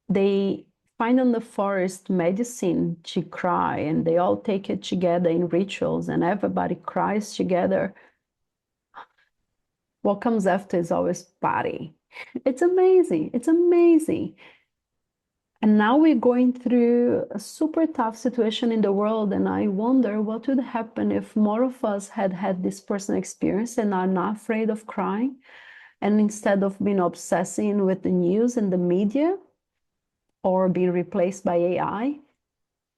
they find in the forest medicine to cry, and they all take it together in rituals, and everybody cries together. What comes after is always party. It's amazing. It's amazing. And now we're going through a super tough situation in the world, and I wonder what would happen if more of us had had this personal experience and are not afraid of crying. And instead of being obsessing with the news and the media or being replaced by AI,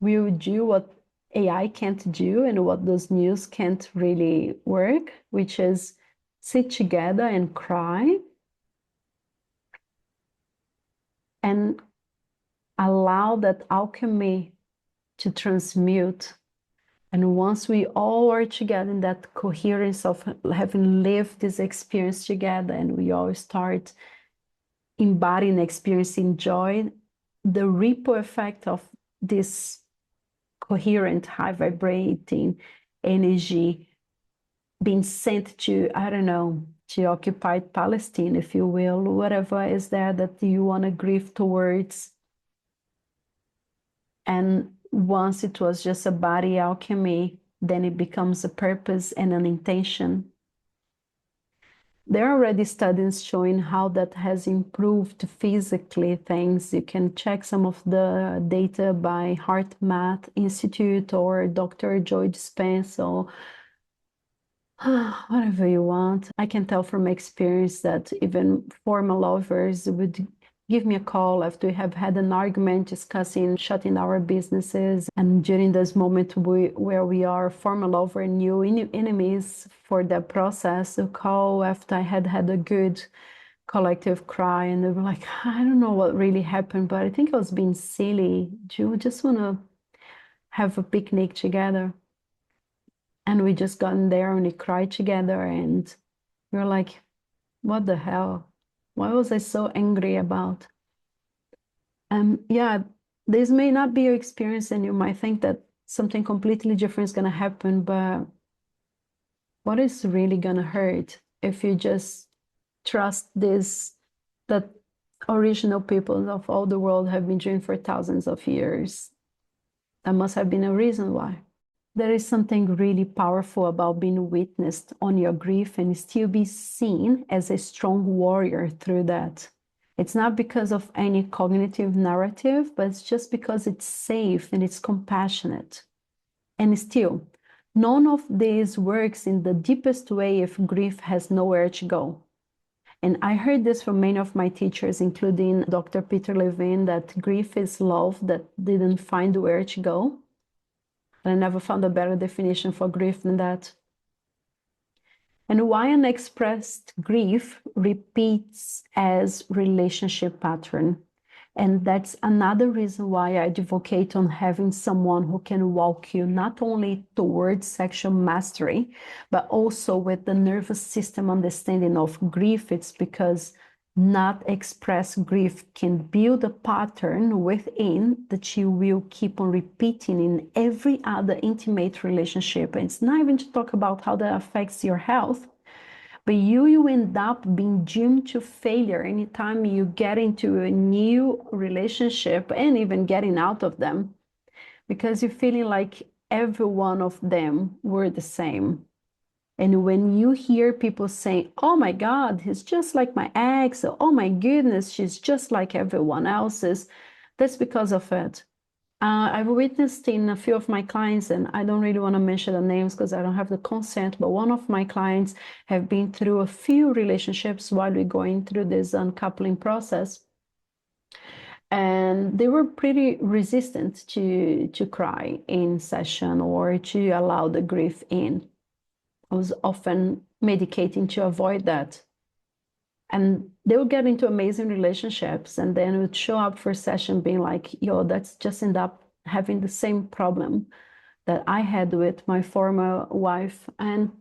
we would do what AI can't do and what those news can't really work, which is sit together and cry and allow that alchemy to transmute. And once we all are together in that coherence of having lived this experience together, and we all start embodying, experiencing joy, the ripple effect of this coherent, high vibrating energy being sent to, I don't know, to occupied Palestine, if you will, whatever is there that you want to grieve towards, And once it was just a body alchemy, then it becomes a purpose and an intention. There are already studies showing how that has improved physically things. You can check some of the data by Heart Math Institute or Dr. Joy Dispenza or whatever you want. I can tell from experience that even former lovers would give me a call after we have had an argument discussing shutting our businesses. And during this moment where we are former lover and new enemies for that process, a call after I had had a good collective cry, and they were like, I don't know what really happened, but I think I was being silly. Do you just want to have a picnic together? And we just got in there and we cried together, and we were like, what the hell? What was I so angry about? Yeah, this may not be your experience, and you might think that something completely different is going to happen, but what is really going to hurt if you just trust this, that original people of all the world have been doing for thousands of years? That must have been a reason why. There is something really powerful about being witnessed on your grief and still be seen as a strong warrior through that. It's not because of any cognitive narrative, but it's just because it's safe and it's compassionate. And still, none of this works in the deepest way if grief has nowhere to go. And I heard this from many of my teachers, including Dr. Peter Levine, that grief is love that didn't find where to go. I never found a better definition for grief than that. And why unexpressed grief repeats as relationship pattern. And that's another reason why I advocate on having someone who can walk you not only towards sexual mastery, but also with the nervous system understanding of grief. It's because not expressed grief can build a pattern within that you will keep on repeating in every other intimate relationship. And it's not even to talk about how that affects your health, but you end up being doomed to failure anytime you get into a new relationship and even getting out of them, because you're feeling like every one of them were the same. And when you hear people say, oh my God, he's just like my ex, or, oh my goodness, she's just like everyone else's, that's because of it. I've witnessed in a few of my clients, and I don't really want to mention the names because I don't have the consent, but one of my clients have been through a few relationships while we're going through this uncoupling process. And they were pretty resistant to cry in session or to allow the grief in. I was often medicating to avoid that. And they would get into amazing relationships and then would show up for a session being like, yo, that's just end up having the same problem that I had with my former wife. And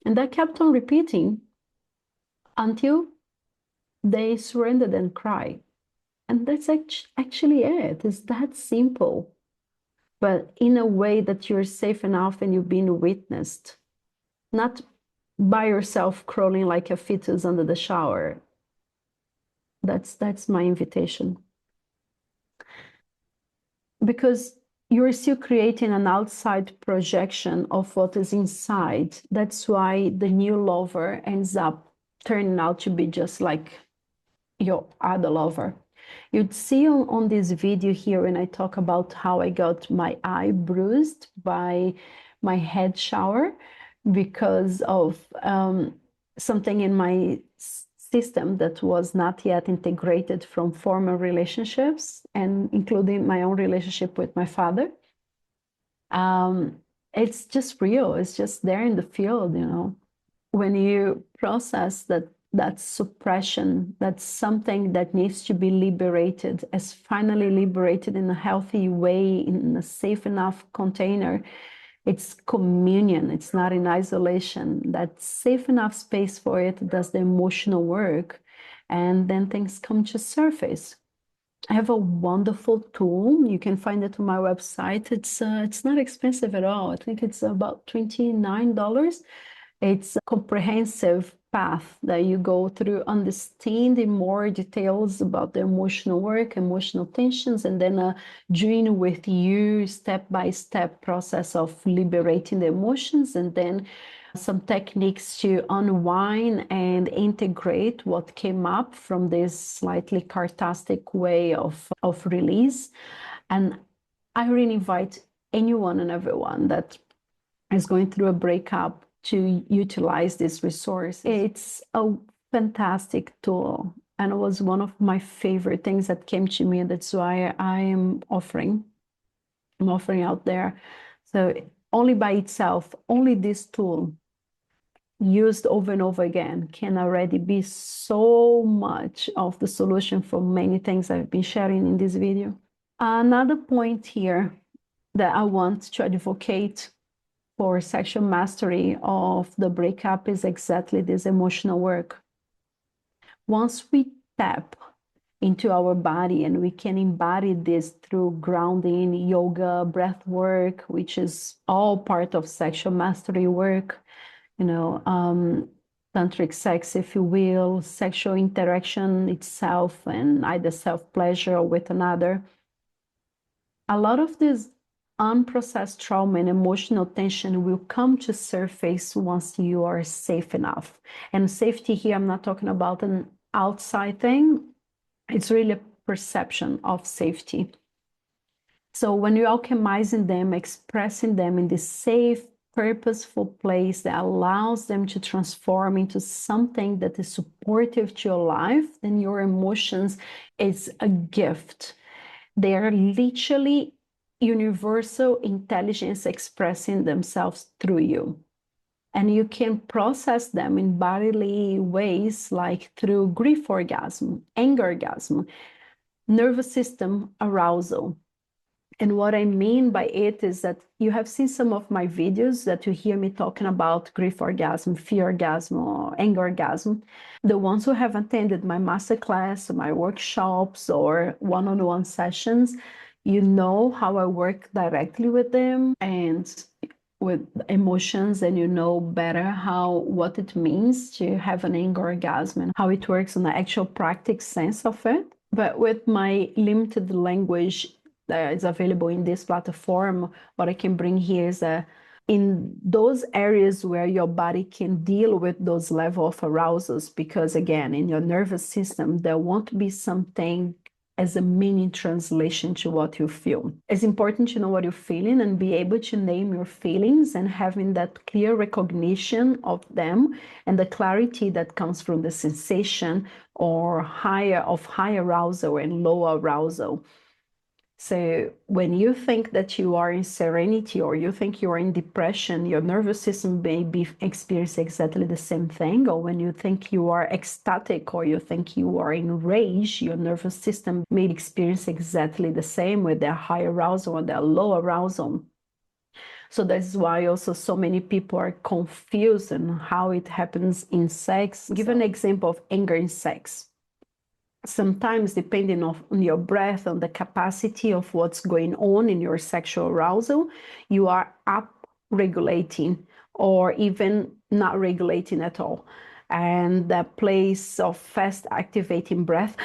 that kept on repeating until they surrendered and cried. And that's actually it. It's that simple, but in a way that you're safe enough and you're being witnessed, not by yourself crawling like a fetus under the shower. That's my invitation. Because you're still creating an outside projection of what is inside. That's why the new lover ends up turning out to be just like your other lover. You'd see on this video here when I talk about how I got my eye bruised by my head shower because of something in my system that was not yet integrated from former relationships, and including my own relationship with my father. It's just real. It's just there in the field, you know. When you process that suppression, that's something that needs to be liberated, as finally liberated in a healthy way, in a safe enough container. It's communion. It's not in isolation. That safe enough space for it does the emotional work, and then things come to surface. I have a wonderful tool. You can find it on my website. It's not expensive at all. I think it's about $29. It's a comprehensive path that you go through, understanding more details about the emotional work, emotional tensions, and then a journey with you, step-by-step process of liberating the emotions, and then some techniques to unwind and integrate what came up from this slightly cathartic way of release. And I really invite anyone and everyone that is going through a breakup to utilize this resource. It's a fantastic tool, and it was one of my favorite things that came to me. That's why I'm offering out there. So only by itself, only this tool used over and over again can already be so much of the solution for many things I've been sharing in this video. Another point here that I want to advocate for sexual mastery of the breakup is exactly this emotional work. Once we tap into our body, and we can embody this through grounding, yoga, breath work, which is all part of sexual mastery work, tantric sex, if you will, sexual interaction itself, and either self-pleasure or with another. A lot of this unprocessed trauma and emotional tension will come to surface once you are safe enough. And safety here, I'm not talking about an outside thing. It's really a perception of safety. So when you're alchemizing them, expressing them in this safe, purposeful place that allows them to transform into something that is supportive to your life, then your emotions is a gift. They are literally universal intelligence expressing themselves through you. And you can process them in bodily ways, like through grief orgasm, anger orgasm, nervous system arousal. And what I mean by it is that you have seen some of my videos that you hear me talking about grief orgasm, fear orgasm, or anger orgasm. The ones who have attended my masterclass, my workshops, or one-on-one sessions, you know how I work directly with them and with emotions, and you know better what it means to have an anger orgasm and how it works in the actual practical sense of it. But with my limited language that is available in this platform, what I can bring here is in those areas where your body can deal with those level of arousals, because again, in your nervous system, there won't be something as a meaning translation to what you feel. It's important to know what you're feeling and be able to name your feelings, and having that clear recognition of them and the clarity that comes from the sensation or high arousal and low arousal. So when you think that you are in serenity, or you think you are in depression, your nervous system may be experiencing exactly the same thing. Or when you think you are ecstatic, or you think you are in rage, your nervous system may experience exactly the same with their high arousal and their low arousal. So that's why also so many people are confused on how it happens in sex. Give an example of anger in sex. Sometimes, depending on your breath, on the capacity of what's going on in your sexual arousal, you are up regulating or even not regulating at all. And that place of fast activating breath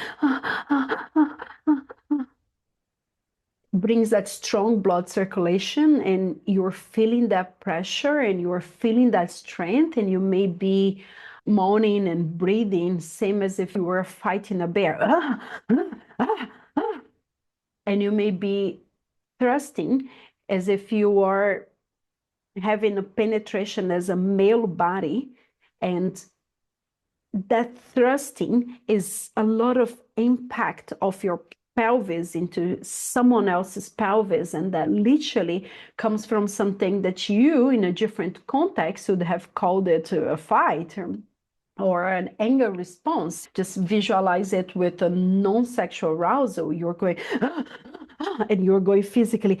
brings that strong blood circulation, and you're feeling that pressure and you're feeling that strength, and you may be moaning and breathing, same as if you were fighting a bear. And you may be thrusting as if you are having a penetration as a male body, and that thrusting is a lot of impact of your pelvis into someone else's pelvis, and that literally comes from something that you, in a different context, would have called it a fight or an anger response. Just visualize it with a non-sexual arousal. You're going and you're going physically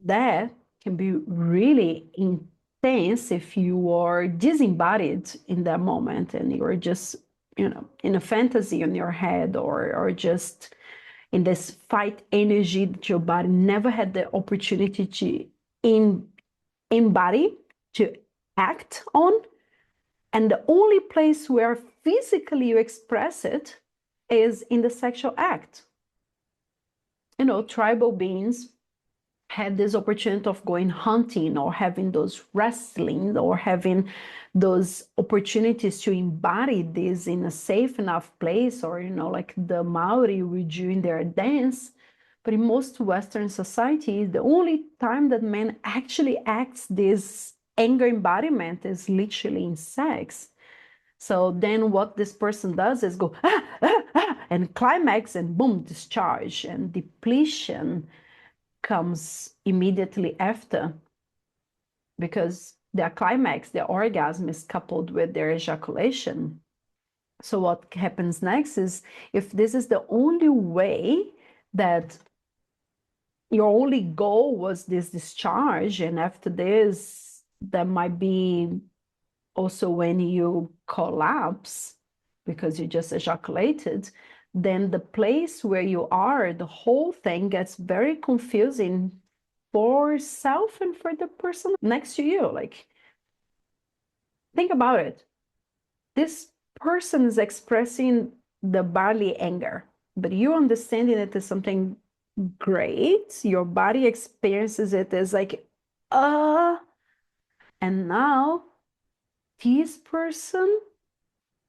that can be really intense if you are disembodied in that moment, and you're just, in a fantasy in your head, or just in this fight energy that your body never had the opportunity to embody, to act on. And the only place where physically you express it is in the sexual act. You know, tribal beings had this opportunity of going hunting or having those wrestling or having those opportunities to embody this in a safe enough place, or, you know, like the Maori would do in their dance. But in most Western societies, the only time that men actually acts this anger embodiment is literally in sex. So then what this person does is go, and climax, and boom, discharge, and depletion comes immediately after, because their climax, their orgasm, is coupled with their ejaculation. So what happens next is, if this is the only way that your only goal was this discharge, and after this, there might be also when you collapse because you just ejaculated, then the place where you are, the whole thing gets very confusing for self and for the person next to you. Like, think about it. This person is expressing the barley anger, but you understanding it as something great. Your body experiences it as like, and now this person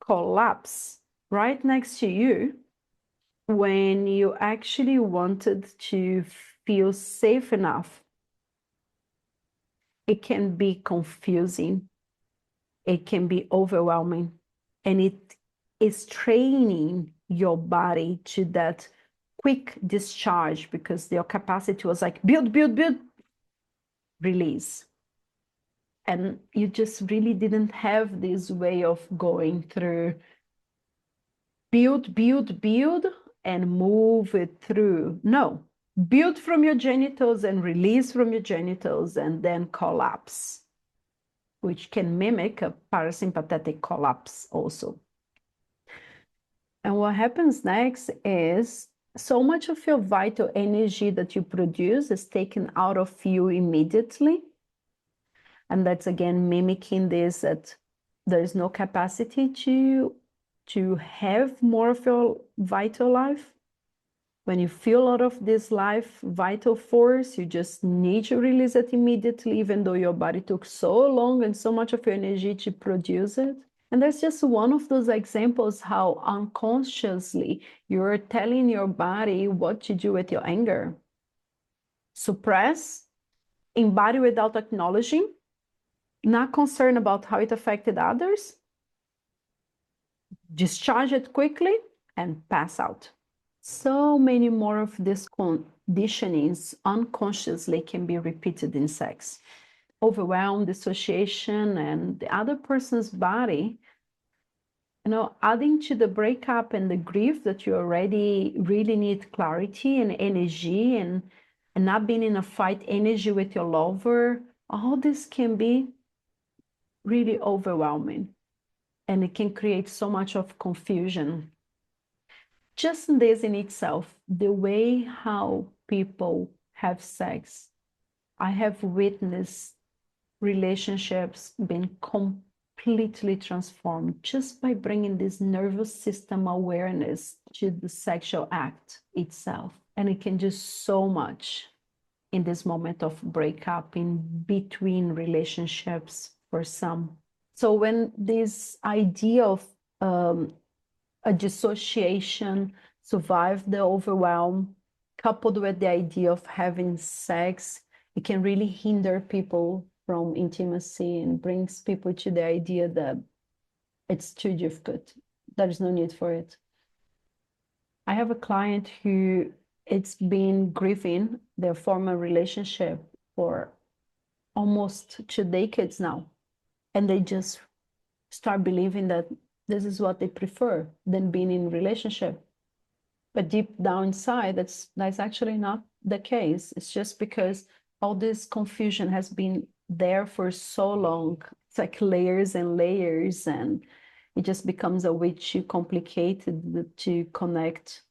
collapse right next to you when you actually wanted to feel safe enough. It can be confusing, it can be overwhelming, and it is training your body to that quick discharge, because your capacity was like build, build, build, release. And you just really didn't have this way of going through build, build, build, and move it through. No, build from your genitals and release from your genitals, and then collapse, which can mimic a parasympathetic collapse also. And what happens next is, so much of your vital energy that you produce is taken out of you immediately. And that's again mimicking this, that there is no capacity to have more of your vital life. When you feel a lot of this life vital force, you just need to release it immediately, even though your body took so long and so much of your energy to produce it. And that's just one of those examples how unconsciously you're telling your body what to do with your anger. Suppress, embody without acknowledging, not concerned about how it affected others, discharge it quickly, and pass out. So many more of these conditionings unconsciously can be repeated in sex. Overwhelm, dissociation, and the other person's body, you know, adding to the breakup and the grief that you already really need clarity and energy, and not being in a fight energy with your lover, all this can be really overwhelming, and it can create so much of confusion. Just this in itself, the way how people have sex, I have witnessed relationships being completely transformed just by bringing this nervous system awareness to the sexual act itself. And it can do so much in this moment of breakup, in between relationships for some. So when this idea of a dissociation survive the overwhelm, coupled with the idea of having sex, it can really hinder people from intimacy and brings people to the idea that it's too difficult. There is no need for it. I have a client who it's been grieving their former relationship for almost 2 decades now. And they just start believing that this is what they prefer than being in a relationship. But deep down inside, that's actually not the case. It's just because all this confusion has been there for so long. It's like layers and layers, and it just becomes a way too complicated to connect.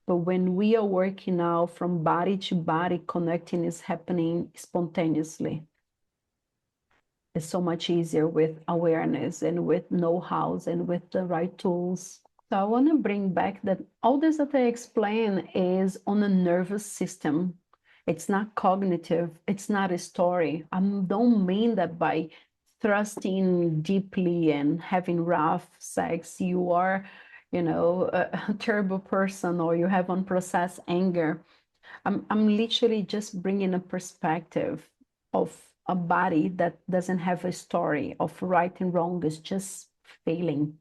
But when we are working now from body to body, connecting is happening spontaneously. It's so much easier with awareness and with know-hows and with the right tools. So I want to bring back that all this that I explain is on a nervous system. It's not cognitive. It's not a story. I don't mean that by thrusting deeply and having rough sex, you are, a terrible person or you have unprocessed anger. I'm literally just bringing a perspective of a body that doesn't have a story of right and wrong, is just failing.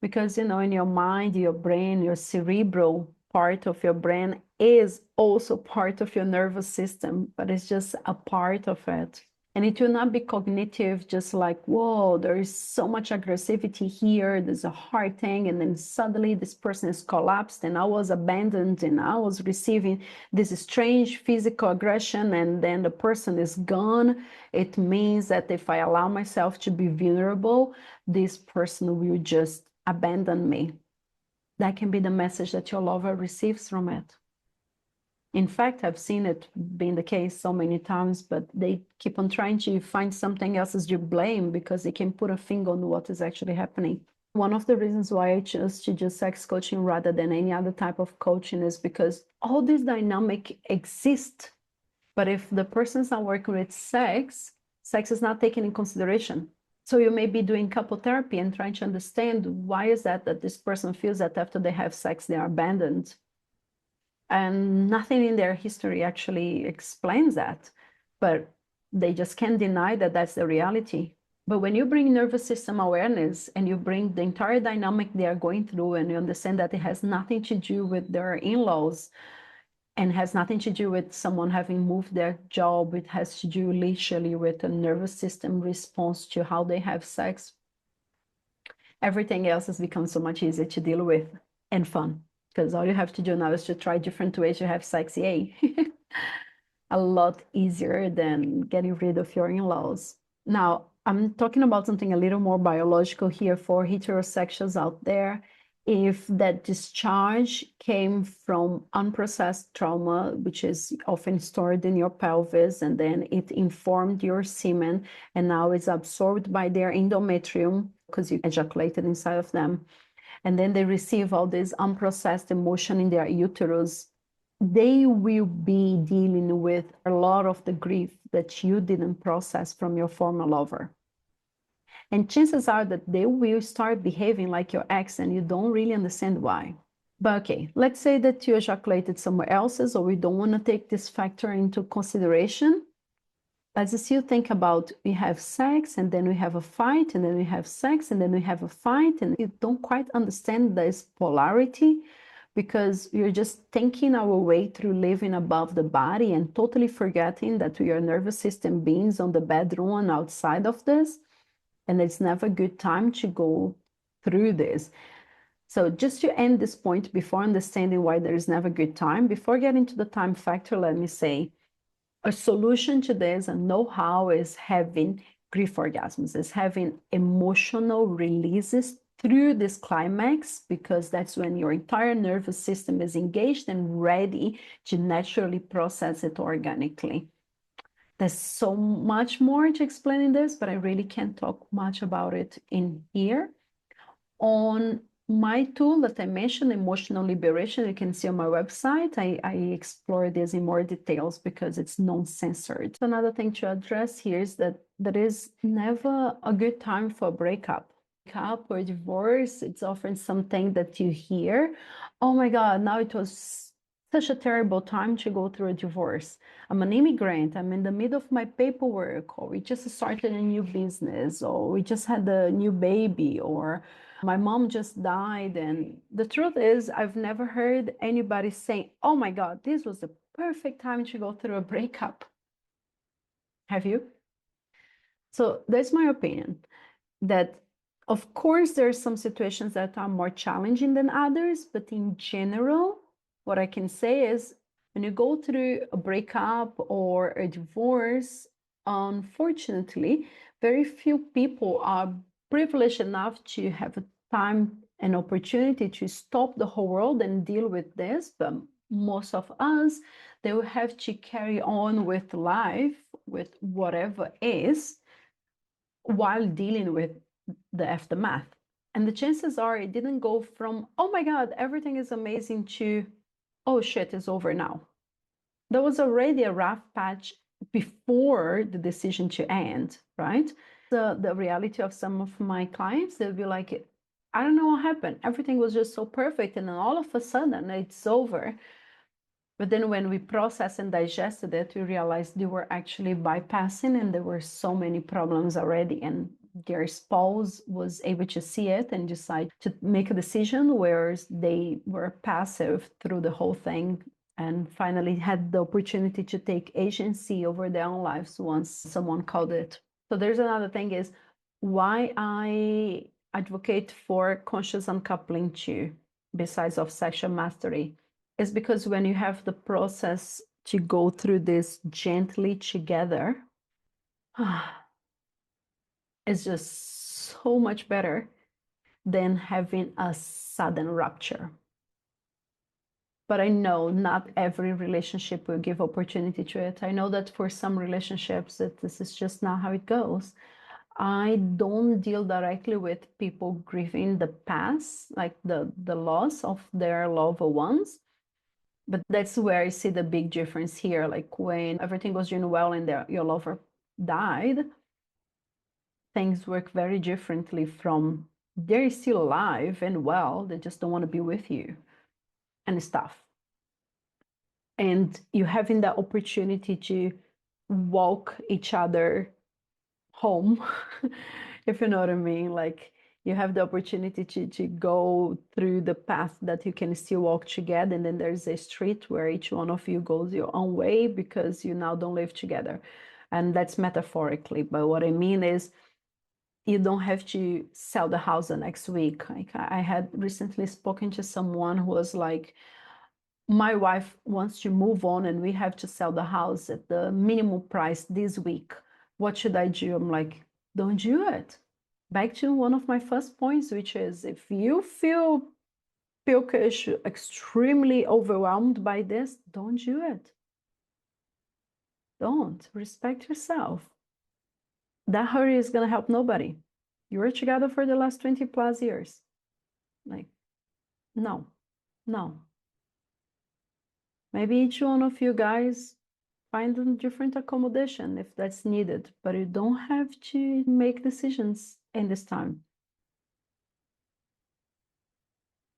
Because, in your mind, your brain, your cerebral part of your brain is also part of your nervous system, but it's just a part of it. And it will not be cognitive, just like, whoa, there is so much aggressivity here, there's a hard thing, and then suddenly this person is collapsed, and I was abandoned, and I was receiving this strange physical aggression, and then the person is gone. It means that if I allow myself to be vulnerable, this person will just abandon me. That can be the message that your lover receives from it. In fact, I've seen it being the case so many times, but they keep on trying to find something else as you blame because they can put a finger on what is actually happening. One of the reasons why I chose to do sex coaching rather than any other type of coaching is because all this dynamic exists. But if the person's not working with sex, sex is not taken in consideration. So you may be doing couple therapy and trying to understand why is that this person feels that after they have sex, they are abandoned. And nothing in their history actually explains that, but they just can't deny that that's the reality. But when you bring nervous system awareness and you bring the entire dynamic they are going through, and you understand that it has nothing to do with their in-laws and has nothing to do with someone having moved their job, it has to do literally with a nervous system response to how they have sex, everything else has become so much easier to deal with and fun. Because all you have to do now is to try different ways to have sex, yay. A lot easier than getting rid of your in-laws. Now, I'm talking about something a little more biological here for heterosexuals out there. If that discharge came from unprocessed trauma, which is often stored in your pelvis, and then it informed your semen, and now it's absorbed by their endometrium because you ejaculated inside of them, and then they receive all this unprocessed emotion in their uterus, they will be dealing with a lot of the grief that you didn't process from your former lover. And chances are that they will start behaving like your ex and you don't really understand why. But okay, let's say that you ejaculated somewhere else, or we don't want to take this factor into consideration. Let's still think about, we have sex and then we have a fight, and then we have sex and then we have a fight, and you don't quite understand this polarity because you're just thinking our way through living above the body and totally forgetting that we are nervous system beings on the bedroom and outside of this, and it's never a good time to go through this. So just to end this point before understanding why there is never a good time, before getting to the time factor, let me say, a solution to this and know-how is having grief orgasms, is having emotional releases through this climax, because that's when your entire nervous system is engaged and ready to naturally process it organically. There's so much more to explain in this, but I really can't talk much about it in here. On my tool that I mentioned, Emotional Liberation, you can see on my website, I explore this in more details because it's non-censored. Another thing to address here is that there is never a good time for a breakup. Breakup or divorce, it's often something that you hear, oh my God, now it was such a terrible time to go through a divorce. I'm an immigrant, I'm in the middle of my paperwork, or we just started a new business, or we just had a new baby, or my mom just died. And the truth is, I've never heard anybody saying, oh my God, this was the perfect time to go through a breakup. Have you? So that's my opinion, that of course there are some situations that are more challenging than others, but in general, what I can say is when you go through a breakup or a divorce, unfortunately, very few people are privileged enough to have a time and opportunity to stop the whole world and deal with this. But most of us, they will have to carry on with life, with whatever is. while dealing with the aftermath. And the chances are it didn't go from, oh my God, everything is amazing, to, oh shit, it's over now. There was already a rough patch before the decision to end, right? The reality of some of my clients, they'll be like, I don't know what happened. Everything was just so perfect. And then all of a sudden it's over. But then when we processed and digested it, we realized they were actually bypassing, and there were so many problems already. And their spouse was able to see it and decide to make a decision, whereas they were passive through the whole thing, and finally had the opportunity to take agency over their own lives once someone called it. So there's another thing, is why I advocate for conscious uncoupling too, besides of sexual mastery, is because when you have the process to go through this gently together, it's just so much better than having a sudden rupture. But I know not every relationship will give opportunity to it. I know that for some relationships that this is just not how it goes. I don't deal directly with people grieving the past, like the loss of their loved ones. But that's where I see the big difference here. Like when everything was doing well and your lover died, things work very differently from they're still alive and well, they just don't want to be with you and stuff. And you having that opportunity to walk each other home, if you know what I mean. Like you have the opportunity to go through the path that you can still walk together, and then there's a street where each one of you goes your own way because you now don't live together. And that's metaphorically, but what I mean is you don't have to sell the house the next week. Like I had recently spoken to someone who was like, my wife wants to move on and we have to sell the house at the minimum price this week. What should I do? I'm like, don't do it. Back to one of my first points, which is if you feel pilkish, extremely overwhelmed by this, don't do it. Don't. Respect yourself. That hurry is going to help nobody. You were together for the last 20 plus years. Like, no, no. Maybe each one of you guys find a different accommodation if that's needed, but you don't have to make decisions in this time.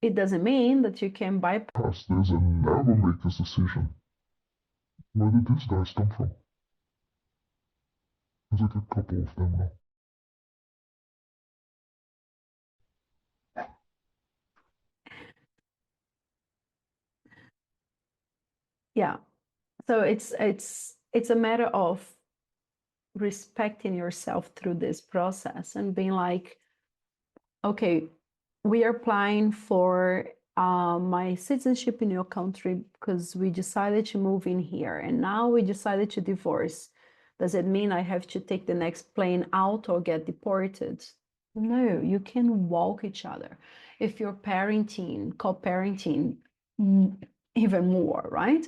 It doesn't mean that you can bypass this and never make this decision. Where did these guys come from? There's like a couple of them now. Yeah. So it's a matter of respecting yourself through this process and being like, okay, we are applying for my citizenship in your country because we decided to move in here and now we decided to divorce. Does it mean I have to take the next plane out or get deported? No, you can walk each other. If you're parenting, co-parenting, even more, right?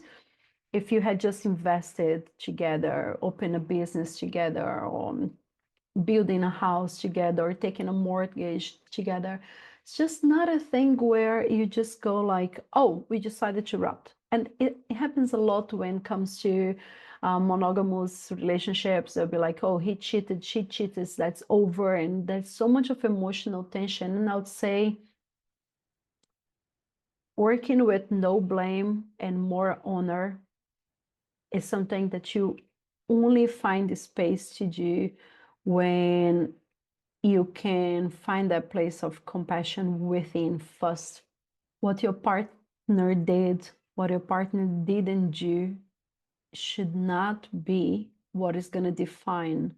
If you had just invested together, open a business together, or building a house together, or taking a mortgage together, it's just not a thing where you just go like, oh, we decided to wrap. And it happens a lot when it comes to monogamous relationships. They'll be like, oh, he cheated, she cheated, that's over. And there's so much of emotional tension. And I would say working with no blame and more honor is something that you only find the space to do when you can find that place of compassion within first. What your partner did, what your partner didn't do, should not be what is going to define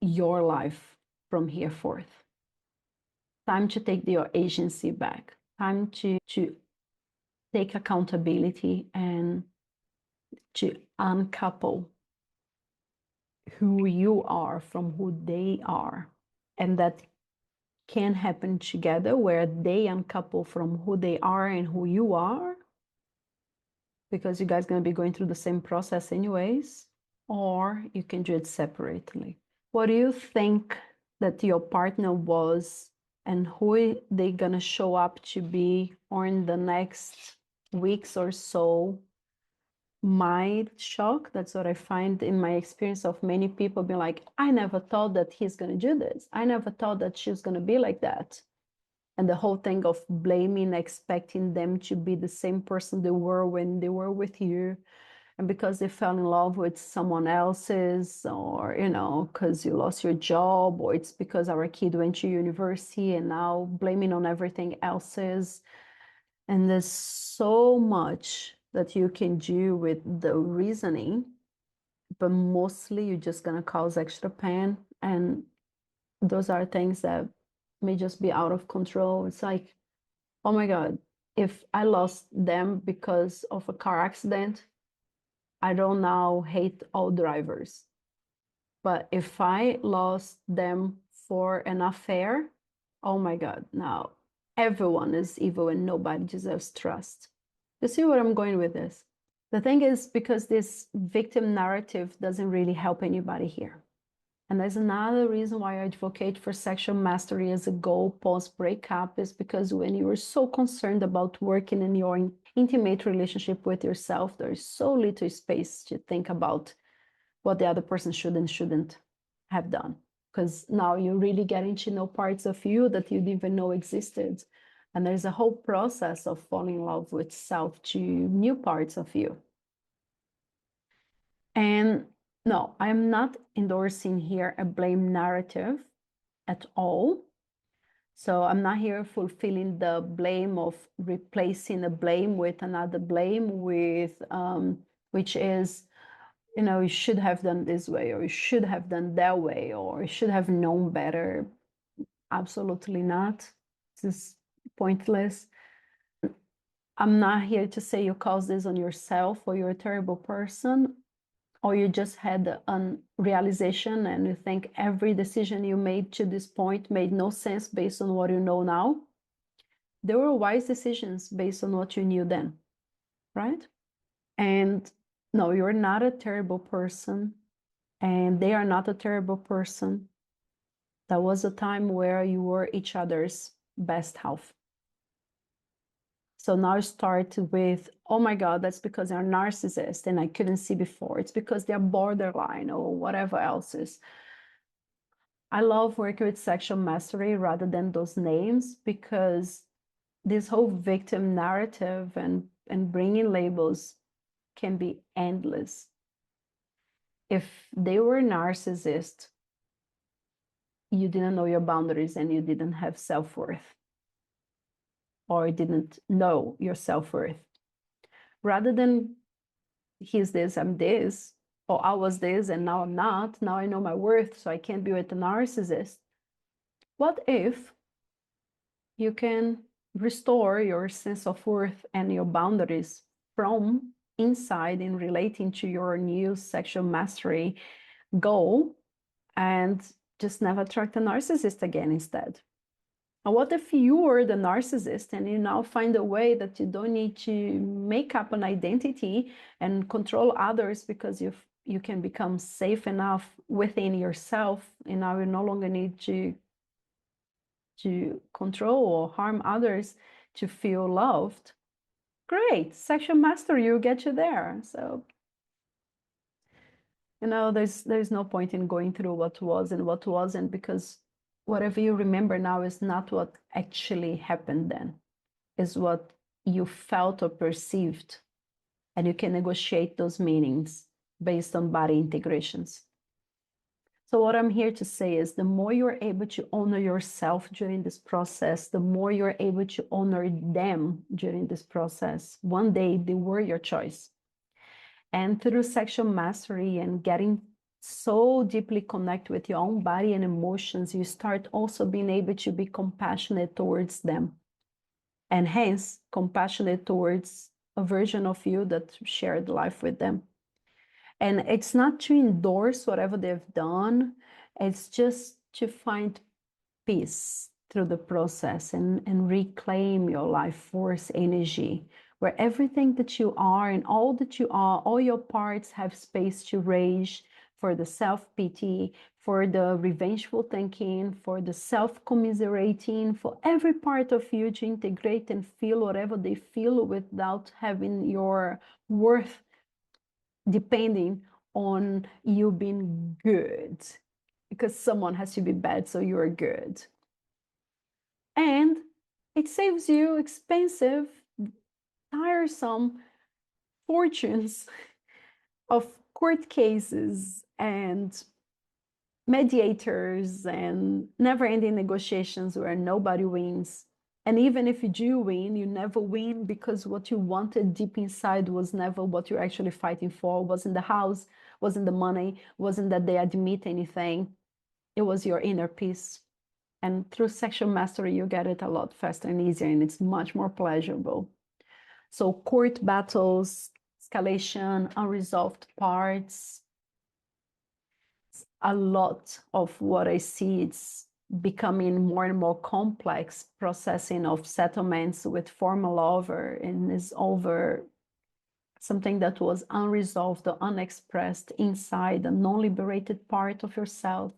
your life from here forth. Time to take your agency back. Time to take accountability and to uncouple who you are from who they are. And that can happen together where they uncouple from who they are and who you are, because you guys are going to be going through the same process anyways, or you can do it separately. What do you think that your partner was and who they gonna show up to be or in the next weeks or so might shock? That's what I find in my experience of many people being like, I never thought that he's gonna do this. I never thought that she's gonna be like that. And the whole thing of blaming, expecting them to be the same person they were when they were with you, and because they fell in love with someone else's, or because you lost your job, or it's because our kid went to university, and now blaming on everything else's. And there's so much that you can do with the reasoning, but mostly you're just going to cause extra pain. And those are things that may just be out of control. It's like, oh my God, if I lost them because of a car accident, I don't now hate all drivers. But if I lost them for an affair, oh my God, now everyone is evil and nobody deserves trust. You see where I'm going with this? The thing is, because this victim narrative doesn't really help anybody here. And there's another reason why I advocate for sexual mastery as a goal post-breakup, is because when you are so concerned about working in your intimate relationship with yourself, there is so little space to think about what the other person should and shouldn't have done. Because now you're really getting to know parts of you that you didn't even know existed. And there's a whole process of falling in love with self to new parts of you. And no, I'm not endorsing here a blame narrative at all. So I'm not here fulfilling the blame of replacing a blame with another blame with, which is, you should have done this way, or you should have done that way, or you should have known better. Absolutely not. This is pointless. I'm not here to say you caused this on yourself, or you're a terrible person, or you just had a realization and you think every decision you made to this point made no sense based on what you know now. They were wise decisions based on what you knew then, right? And no, you're not a terrible person, and they are not a terrible person. That was a time where you were each other's best half. So now start with, oh my God, that's because they're a narcissist and I couldn't see before. It's because they're borderline or whatever else is. I love working with sexual mastery rather than those names, because this whole victim narrative and bringing labels can be endless. If they were narcissists, you didn't know your boundaries and you didn't have self-worth, or didn't know your self-worth. Rather than he's this, I'm this, or I was this and now I'm not, now I know my worth, so I can't be with a narcissist. What if you can restore your sense of worth and your boundaries from inside in relating to your new sexual mastery goal, and just never attract a narcissist again instead? And what if you were the narcissist and you now find a way that you don't need to make up an identity and control others, because you can become safe enough within yourself, and now you no longer need to control or harm others to feel loved? Great, sexual mastery will get you there. So there's no point in going through what was and what wasn't, because whatever you remember now is not what actually happened then, is what you felt or perceived. And you can negotiate those meanings based on body integrations. So what I'm here to say is, the more you're able to honor yourself during this process, the more you're able to honor them during this process. One day they were your choice. And through sexual mastery and getting so deeply connected with your own body and emotions, you start also being able to be compassionate towards them, and hence compassionate towards a version of you that shared life with them. And it's not to endorse whatever they've done, it's just to find peace through the process and reclaim your life force energy, where everything that you are and all that you are, all your parts have space to rage for the self-pity, for the revengeful thinking, for the self-commiserating, for every part of you to integrate and feel whatever they feel without having your worth depending on you being good, because someone has to be bad so you're good. And it saves you expensive, tiresome fortunes of court cases and mediators and never-ending negotiations where nobody wins. And even if you do win, you never win because what you wanted deep inside was never what you're actually fighting for. Wasn't the house, wasn't the money, wasn't that they admit anything. It was your inner peace. And through sexual mastery, you get it a lot faster and easier, and it's much more pleasurable. So court battles, escalation, unresolved parts, a lot of what I see, it's becoming more and more complex processing of settlements with formal over, and is over something that was unresolved or unexpressed inside a non-liberated part of yourself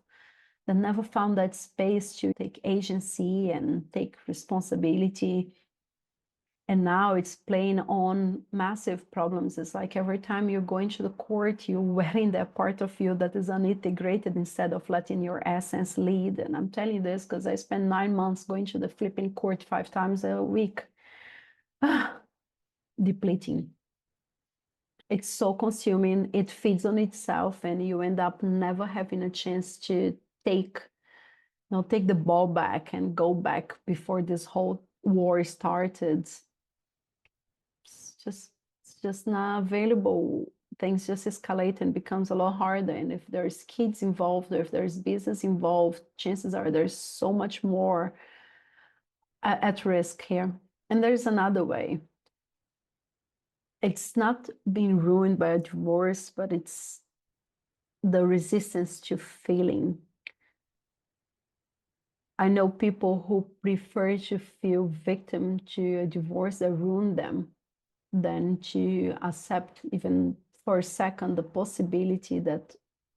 that never found that space to take agency and take responsibility. And now it's playing on massive problems. It's like every time you're going to the court, you're wearing that part of you that is unintegrated instead of letting your essence lead. And I'm telling you this because I spent 9 months going to the flipping court 5 times a week. Depleting. It's so consuming, it feeds on itself, and you end up never having a chance to take the ball back and go back before this whole war started. It's just not available. Things just escalate and becomes a lot harder. And if there's kids involved, or if there's business involved, chances are there's so much more at risk here. And there's another way. It's not being ruined by a divorce, but it's the resistance to feeling. I know people who prefer to feel victim to a divorce that ruined them than to accept, even for a second, the possibility that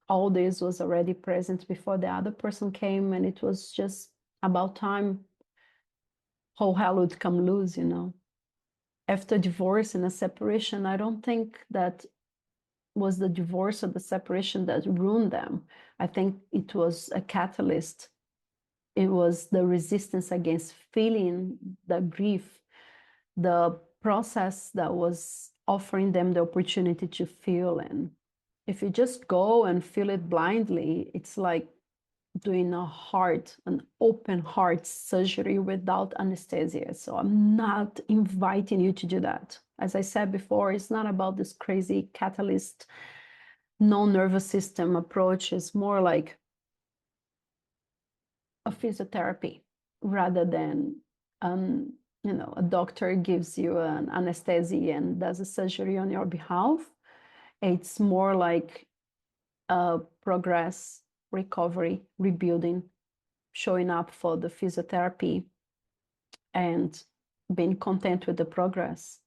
all this was already present before the other person came, and it was just about time whole hell would come loose, you know. After divorce and a separation, I don't think that was the divorce or the separation that ruined them. I think it was a catalyst. It was the resistance against feeling the grief, the process that was offering them the opportunity to feel. And if you just go and feel it blindly, it's like doing an open heart surgery without anesthesia. So I'm not inviting you to do that. As I said before, it's not about this crazy catalyst, non-nervous system approach. It's more like a physiotherapy rather than a doctor gives you an anesthesia and does a surgery on your behalf. It's more like progress, recovery, rebuilding, showing up for the physiotherapy and being content with the progress.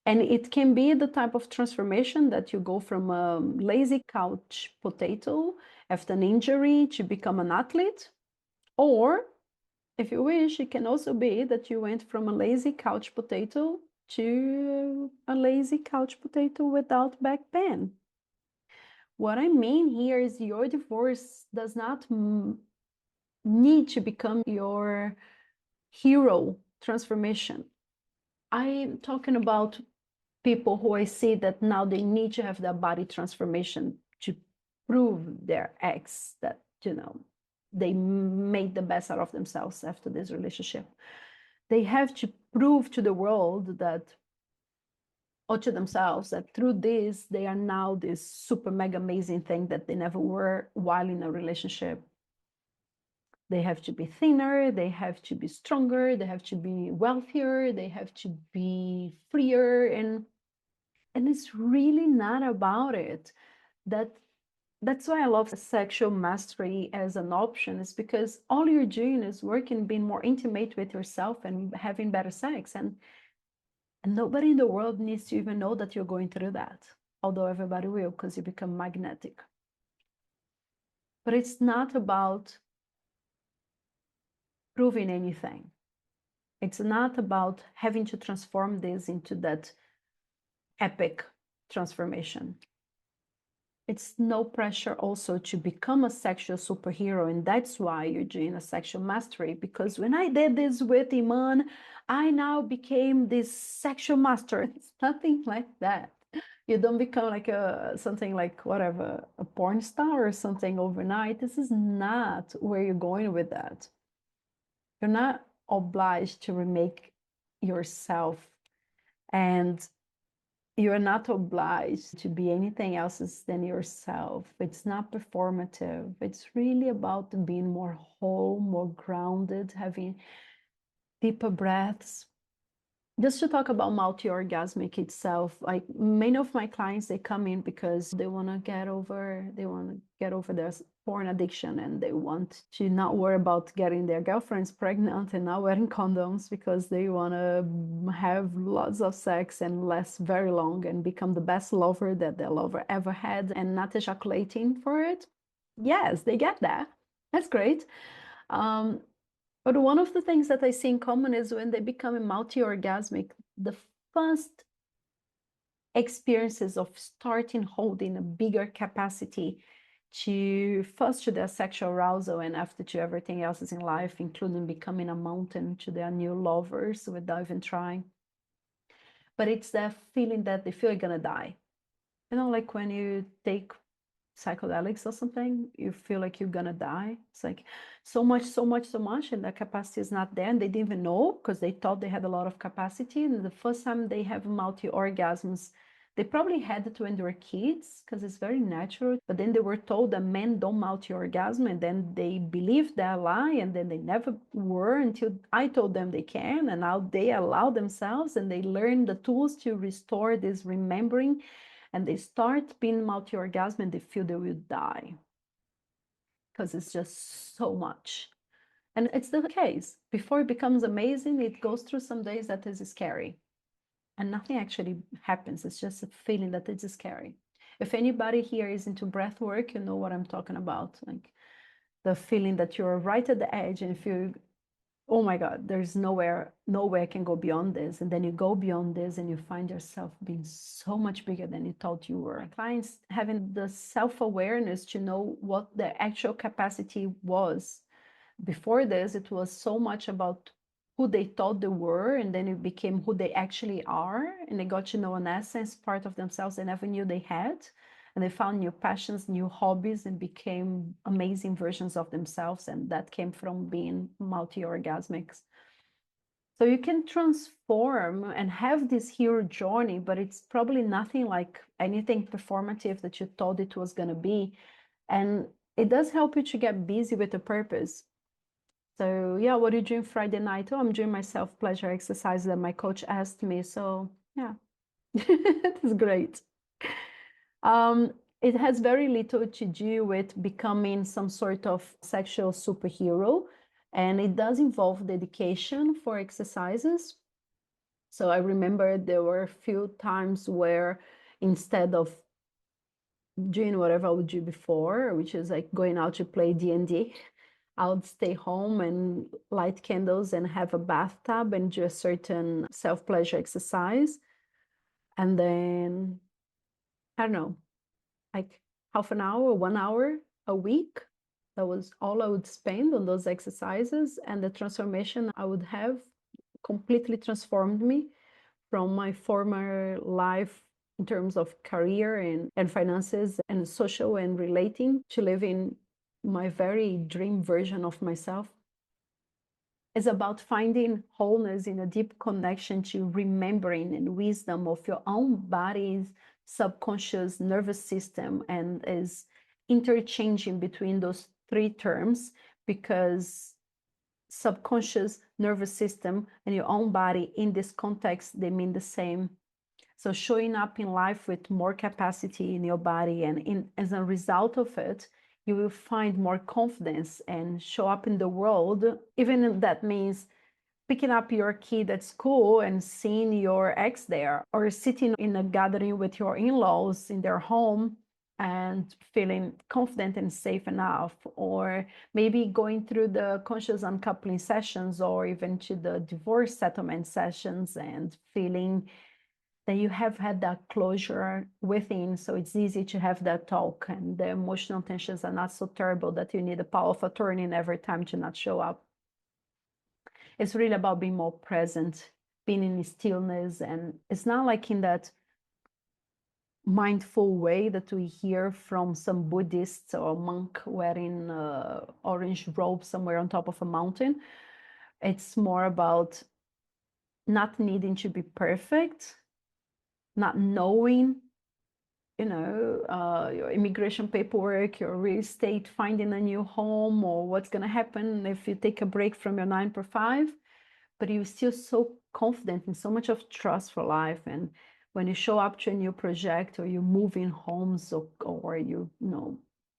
And it can be the type of transformation that you go from a lazy couch potato after an injury to become an athlete. Or, if you wish, it can also be that you went from a lazy couch potato to a lazy couch potato without back pain. What I mean here is your divorce does not need to become your hero transformation. I'm talking about people who I see that now they need to have their body transformation to prove their ex that, they made the best out of themselves after this relationship. They have to prove to the world that, or to themselves, that through this, they are now this super mega amazing thing that they never were while in a relationship. They have to be thinner, they have to be stronger, they have to be wealthier, they have to be freer, and it's really not about it. That's why I love sexual mastery as an option, is because all you're doing is working, being more intimate with yourself and having better sex. And nobody in the world needs to even know that you're going through that, although everybody will, because you become magnetic. But it's not about proving anything. It's not about having to transform this into that epic transformation. It's no pressure also to become a sexual superhero, and that's why you're doing a sexual mastery. Because when I did this with Iman, I now became this sexual master. It's nothing like that. You don't become like something like whatever, a porn star or something overnight. This is not where you're going with that. You're not obliged to remake yourself, and you're not obliged to be anything else than yourself. It's not performative. It's really about being more whole, more grounded, having deeper breaths. Just to talk about multi-orgasmic itself, like many of my clients, they come in because they want to get over their porn addiction, and they want to not worry about getting their girlfriends pregnant and not wearing condoms, because they want to have lots of sex and last very long and become the best lover that their lover ever had and not ejaculating for it. Yes, they get that. That's great. But one of the things that I see in common is when they become multi-orgasmic, the first experiences of starting holding a bigger capacity to first to their sexual arousal and after to everything else in life, including becoming a mountain to their new lovers without even trying. But it's that feeling that they feel you're gonna die. You know, like when you take psychedelics or something, you feel like you're gonna die. It's like so much, so much, so much, and the capacity is not there, and they didn't even know because they thought they had a lot of capacity. And the first time they have multi orgasms, they probably had it when they were kids because it's very natural. But then they were told that men don't multi orgasm, and then they believed that lie, and then they never were until I told them they can, and now they allow themselves and they learn the tools to restore this remembering, and they start being multi-orgasm and they feel they will die because it's just so much. And it's the case. Before it becomes amazing, it goes through some days that is scary. And nothing actually happens. It's just a feeling that it's scary. If anybody here is into breath work, you know what I'm talking about. Like the feeling that you're right at the edge and feel, oh my God, there's nowhere I can go beyond this. And then you go beyond this and you find yourself being so much bigger than you thought you were. My clients having the self-awareness to know what their actual capacity was. Before this, it was so much about who they thought they were, and then it became who they actually are. And they got to know an essence, part of themselves they never knew they had. And they found new passions, new hobbies, and became amazing versions of themselves. And that came from being multi-orgasmics. So you can transform and have this hero journey, but it's probably nothing like anything performative that you thought it was going to be. And it does help you to get busy with a purpose. So yeah, what are you doing Friday night? Oh, I'm doing my self-pleasure exercise that my coach asked me. So yeah, it's great. It has very little to do with becoming some sort of sexual superhero, and it does involve dedication for exercises. So I remember there were a few times where instead of doing whatever I would do before, which is like going out to play D&D, I would stay home and light candles and have a bathtub and do a certain self-pleasure exercise. And then, I don't know, like half an hour, 1 hour a week. That was all I would spend on those exercises. And the transformation I would have completely transformed me from my former life in terms of career and finances and social and relating to living my very dream version of myself. It's about finding wholeness in a deep connection to remembering and wisdom of your own body's subconscious nervous system, and is interchanging between those three terms because subconscious nervous system and your own body in this context, they mean the same. So showing up in life with more capacity in your body, and as a result of it, you will find more confidence and show up in the world, even if that means picking up your kid at school and seeing your ex there, or sitting in a gathering with your in-laws in their home and feeling confident and safe enough, or maybe going through the conscious uncoupling sessions or even to the divorce settlement sessions and feeling that you have had that closure within, so it's easy to have that talk and the emotional tensions are not so terrible that you need a power of attorney every time to not show up. It's really about being more present, being in stillness, and it's not like in that mindful way that we hear from some Buddhist or monk wearing orange robe somewhere on top of a mountain. It's more about not needing to be perfect, not knowing, your immigration paperwork, your real estate, finding a new home, or what's going to happen if you take a break from your 9 to 5, but you're still so confident and so much of trust for life. And when you show up to a new project, or you're moving homes, or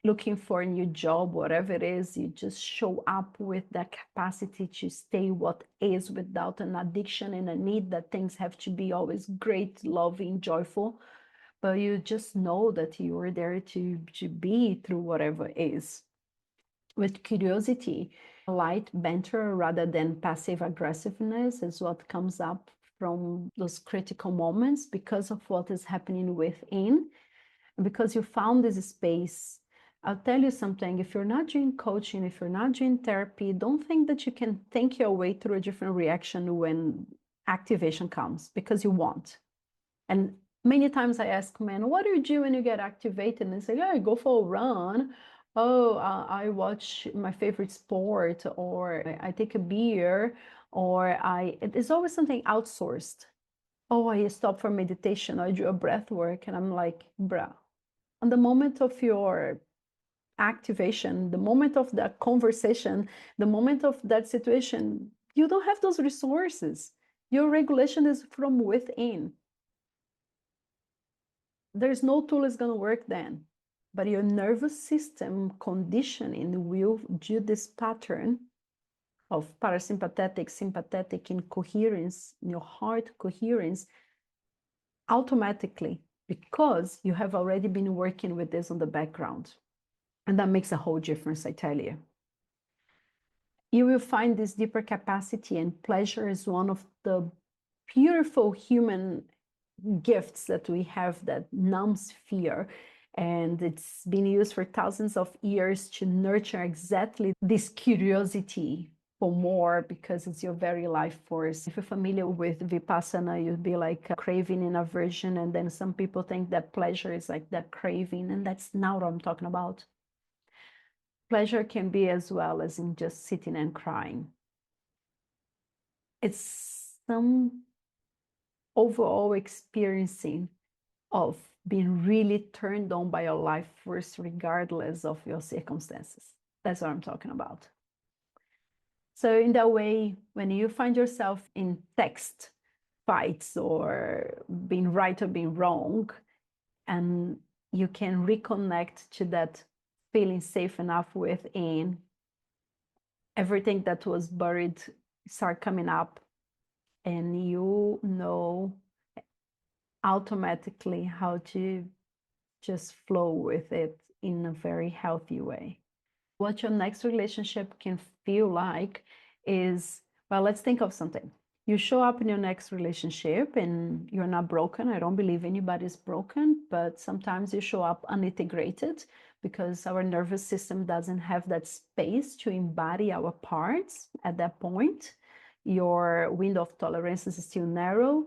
looking for a new job, whatever it is, you just show up with that capacity to stay what is without an addiction and a need that things have to be always great, loving, joyful. But you just know that you are there to be through whatever is with curiosity. Light banter rather than passive aggressiveness is what comes up from those critical moments because of what is happening within, because you found this space. I'll tell you something, if you're not doing coaching, if you're not doing therapy, don't think that you can think your way through a different reaction when activation comes, because you won't. And many times I ask men, what do you do when you get activated? And they say, yeah, I go for a run. Oh, I watch my favorite sport, or I take a beer, or it's always something outsourced. Oh, I stop for meditation, I do a breath work. And I'm like, bruh, on the moment of your activation, the moment of that conversation, the moment of that situation, you don't have those resources. Your regulation is from within. There's no tool is going to work then, but your nervous system conditioning will do this pattern of parasympathetic, sympathetic incoherence, your heart coherence automatically, because you have already been working with this on the background. And that makes a whole difference, I tell you. You will find this deeper capacity, and pleasure is one of the beautiful human gifts that we have that numbs fear. And it's been used for thousands of years to nurture exactly this curiosity for more, because it's your very life force. If you're familiar with Vipassana, you'd be like a craving and aversion. And then some people think that pleasure is like that craving. And that's not what I'm talking about. Pleasure can be as well as in just sitting and crying. It's some overall experiencing of being really turned on by your life force, regardless of your circumstances. That's what I'm talking about. So in that way, when you find yourself in text fights or being right or being wrong, and you can reconnect to that feeling safe enough within, everything that was buried start coming up, and you know automatically how to just flow with it in a very healthy way. What your next relationship can feel like is, well, let's think of something. You show up in your next relationship and you're not broken. I don't believe anybody's broken, but sometimes you show up unintegrated because our nervous system doesn't have that space to embody our parts at that point. Your window of tolerance is still narrow.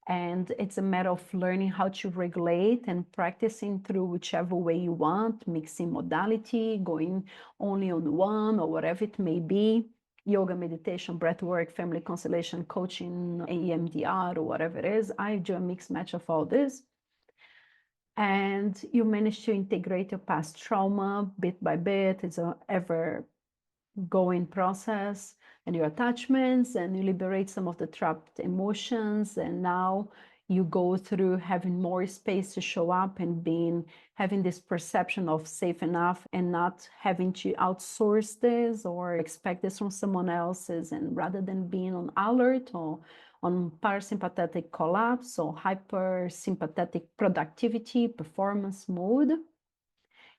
And it's a matter of learning how to regulate and practicing through whichever way you want, mixing modality, going only on one or whatever it may be, yoga, meditation, breath work, family constellation, coaching, EMDR, or whatever it is. I do a mixed match of all this. And you manage to integrate your past trauma bit by bit. It's an ever going process, and your attachments, and you liberate some of the trapped emotions. And now you go through having more space to show up and having this perception of safe enough, and not having to outsource this or expect this from someone else's. And rather than being on alert or on parasympathetic collapse or hypersympathetic productivity performance mode,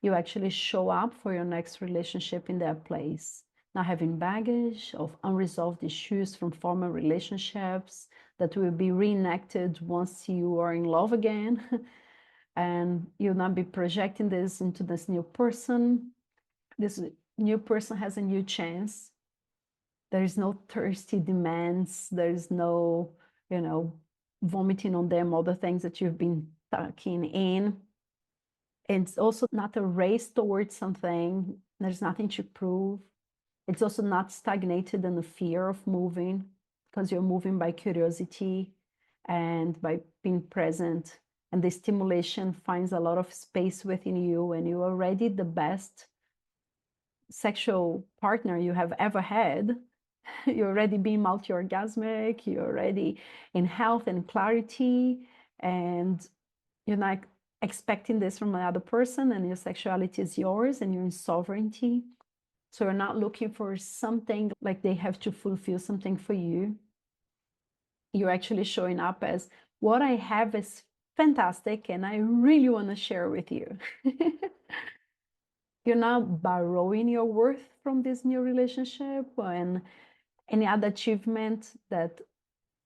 you actually show up for your next relationship in that place, not having baggage of unresolved issues from former relationships that will be reenacted once you are in love again. And you'll not be projecting this into this new person. This new person has a new chance. There is no thirsty demands. There is no, vomiting on them, all the things that you've been tucking in. And it's also not a race towards something. There's nothing to prove. It's also not stagnated in the fear of moving, because you're moving by curiosity and by being present. And the stimulation finds a lot of space within you, and you're already the best sexual partner you have ever had. You're already being multi-orgasmic, you're already in health and clarity, and you're not expecting this from another person, and your sexuality is yours and you're in sovereignty. So you're not looking for something like they have to fulfill something for you. You're actually showing up as, what I have is fantastic and I really want to share with you. You're not borrowing your worth from this new relationship and any other achievement that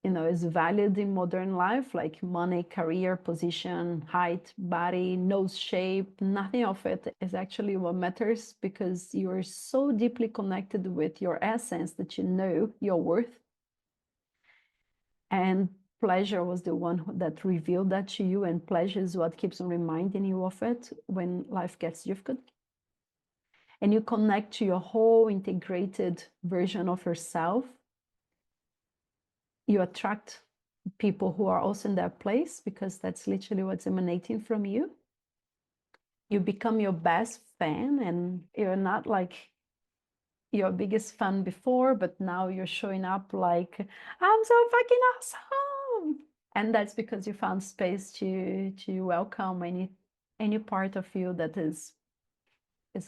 is valued in modern life, like money, career, position, height, body, nose shape. Nothing of it is actually what matters, because you are so deeply connected with your essence that you know your worth. And pleasure was the one that revealed that to you, and pleasure is what keeps on reminding you of it when life gets difficult. And you connect to your whole integrated version of yourself. You attract people who are also in that place, because that's literally what's emanating from you. You become your best fan, and you're not like your biggest fan before, but now you're showing up like, I'm so fucking awesome. And that's because you found space to welcome any part of you that is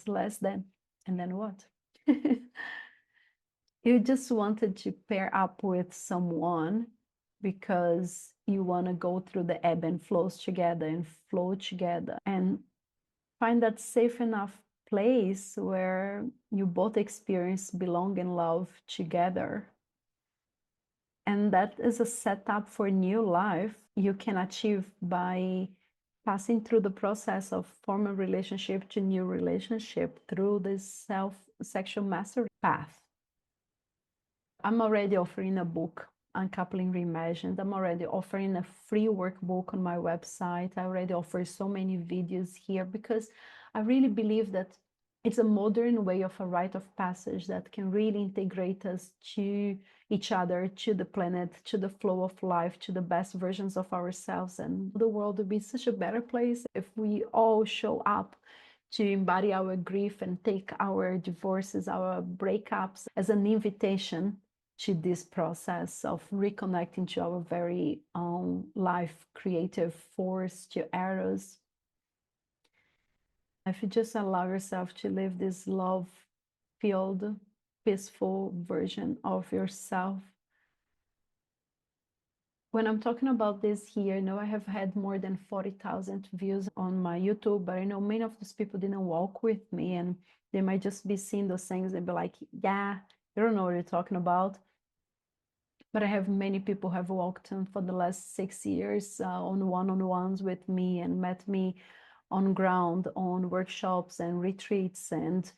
less than. And then what? You just wanted to pair up with someone because you want to go through the ebb and flows together and flow together and find that safe enough place where you both experience belong and love together. And that is a setup for new life you can achieve by passing through the process of former relationship to new relationship through this self-sexual mastery path. I'm already offering a book, Uncoupling Reimagined. I'm already offering a free workbook on my website. I already offer so many videos here, because I really believe that it's a modern way of a rite of passage that can really integrate us to each other, to the planet, to the flow of life, to the best versions of ourselves. And the world would be such a better place if we all show up to embody our grief and take our divorces, our breakups as an invitation to this process of reconnecting to our very own life creative force, to eros. If you just allow yourself to live this love-filled, peaceful version of yourself. When I'm talking about this here, I have had more than 40,000 views on my YouTube, but I know many of those people didn't walk with me, and they might just be seeing those things and be like, yeah, you don't know what you're talking about. But I have many people who have walked in for the last 6 years on one-on-ones with me and met me on ground, on workshops and retreats. And,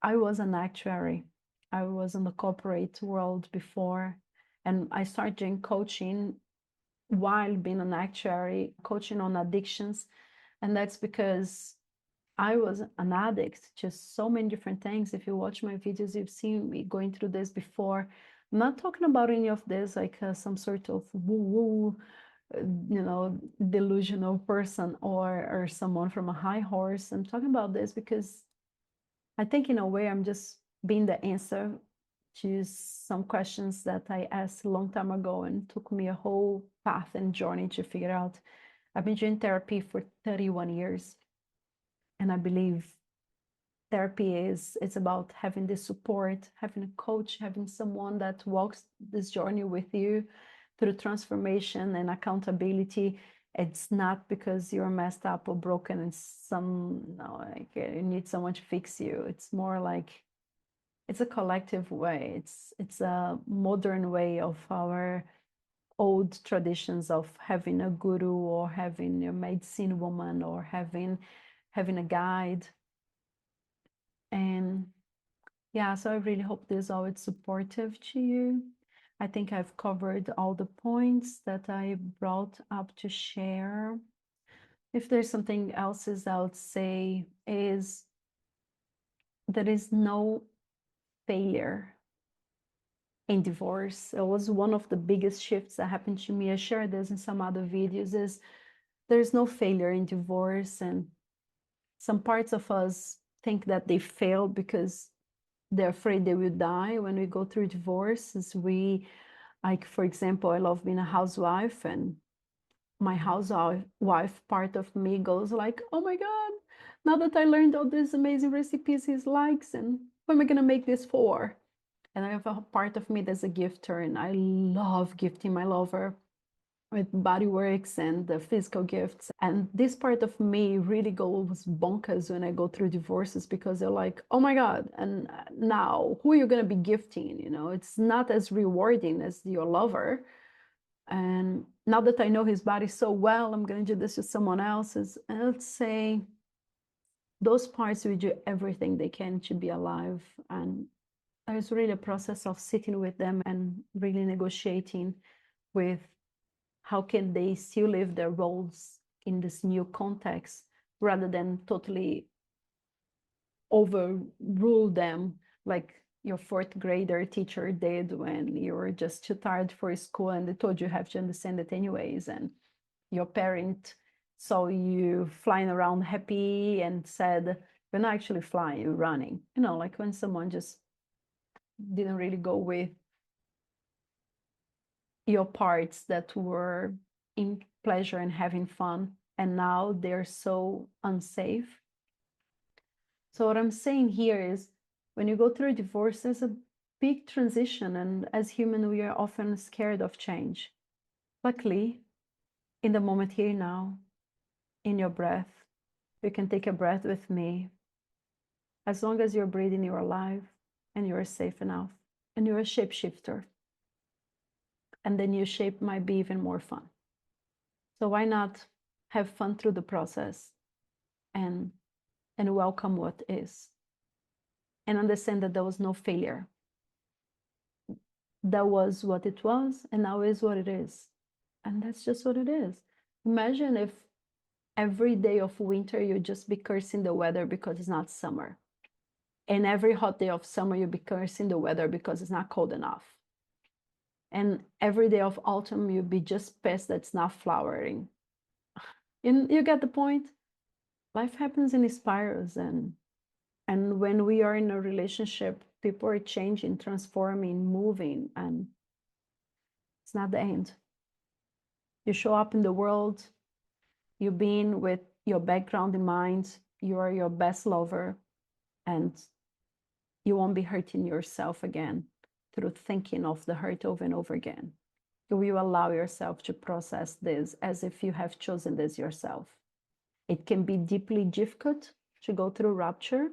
I was an actuary. I was in the corporate world before, and I started doing coaching while being an actuary, coaching on addictions. And that's because I was an addict to so many different things. If you watch my videos, you've seen me going through this before. I'm not talking about any of this like some sort of woo-woo, delusional person or someone from a high horse. I'm talking about this because I think in a way I'm just being the answer to some questions that I asked a long time ago, and took me a whole path and journey to figure out. I've been doing therapy for 31 years. And I believe therapy it's about having this support, having a coach, having someone that walks this journey with you through transformation and accountability. It's not because you're messed up or broken and like you need someone to fix you. It's more like it's a collective way. It's a modern way of our old traditions of having a guru or having a medicine woman or having a guide. And yeah, so I really hope this always supportive to you. I think I've covered all the points that I brought up to share. If there's something else I would say is there is no failure in divorce. It was one of the biggest shifts that happened to me. I shared this in some other videos, is there's no failure in divorce. And some parts of us think that they failed because they're afraid they will die when we go through divorces. Like, for example, I love being a housewife, and my housewife part of me goes like, oh my God, now that I learned all these amazing recipes he likes, and what am I gonna make this for? And I have a part of me that's a gifter, and I love gifting my lover with body works and the physical gifts. And this part of me really goes bonkers when I go through divorces, because they're like, oh my God, and now who are you going to be gifting? You know, it's not as rewarding as your lover. And now that I know his body so well, I'm going to do this to someone else's. And let's say those parts will do everything they can to be alive. And there's really a process of sitting with them and really negotiating with how can they still live their roles in this new context, rather than totally overrule them like your fourth grader teacher did when you were just too tired for school and they told you have to understand it anyways, and your parent saw you flying around happy and said, you're not actually flying, you're running. You know, like when someone just didn't really go with your parts that were in pleasure and having fun, and now they're so unsafe. So what I'm saying here is, when you go through a divorce, there's a big transition, and as human, we are often scared of change. Luckily, in the moment here now, in your breath, you can take a breath with me. As long as you're breathing, you're alive and you're safe enough, and you're a shapeshifter. And the new shape might be even more fun. So why not have fun through the process and welcome what is, and understand that there was no failure. That was what it was, and now is what it is. And that's just what it is. Imagine if every day of winter you just be cursing the weather because it's not summer. And every hot day of summer you be cursing the weather because it's not cold enough. And every day of autumn you be just pissed that it's not flowering. And you get the point? Life happens in spirals, and when we are in a relationship, people are changing, transforming, moving, and it's not the end. You show up in the world, you've been with your background in mind, you are your best lover, and you won't be hurting yourself again through thinking of the hurt over and over again. You will allow yourself to process this as if you have chosen this yourself. It can be deeply difficult to go through rupture.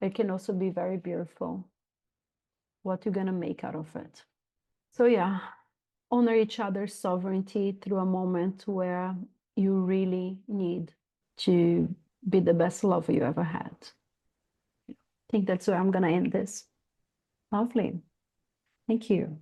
It can also be very beautiful. What you're gonna make out of it. So yeah, honor each other's sovereignty through a moment where you really need to be the best lover you ever had. I think that's where I'm gonna end this. Lovely. Thank you.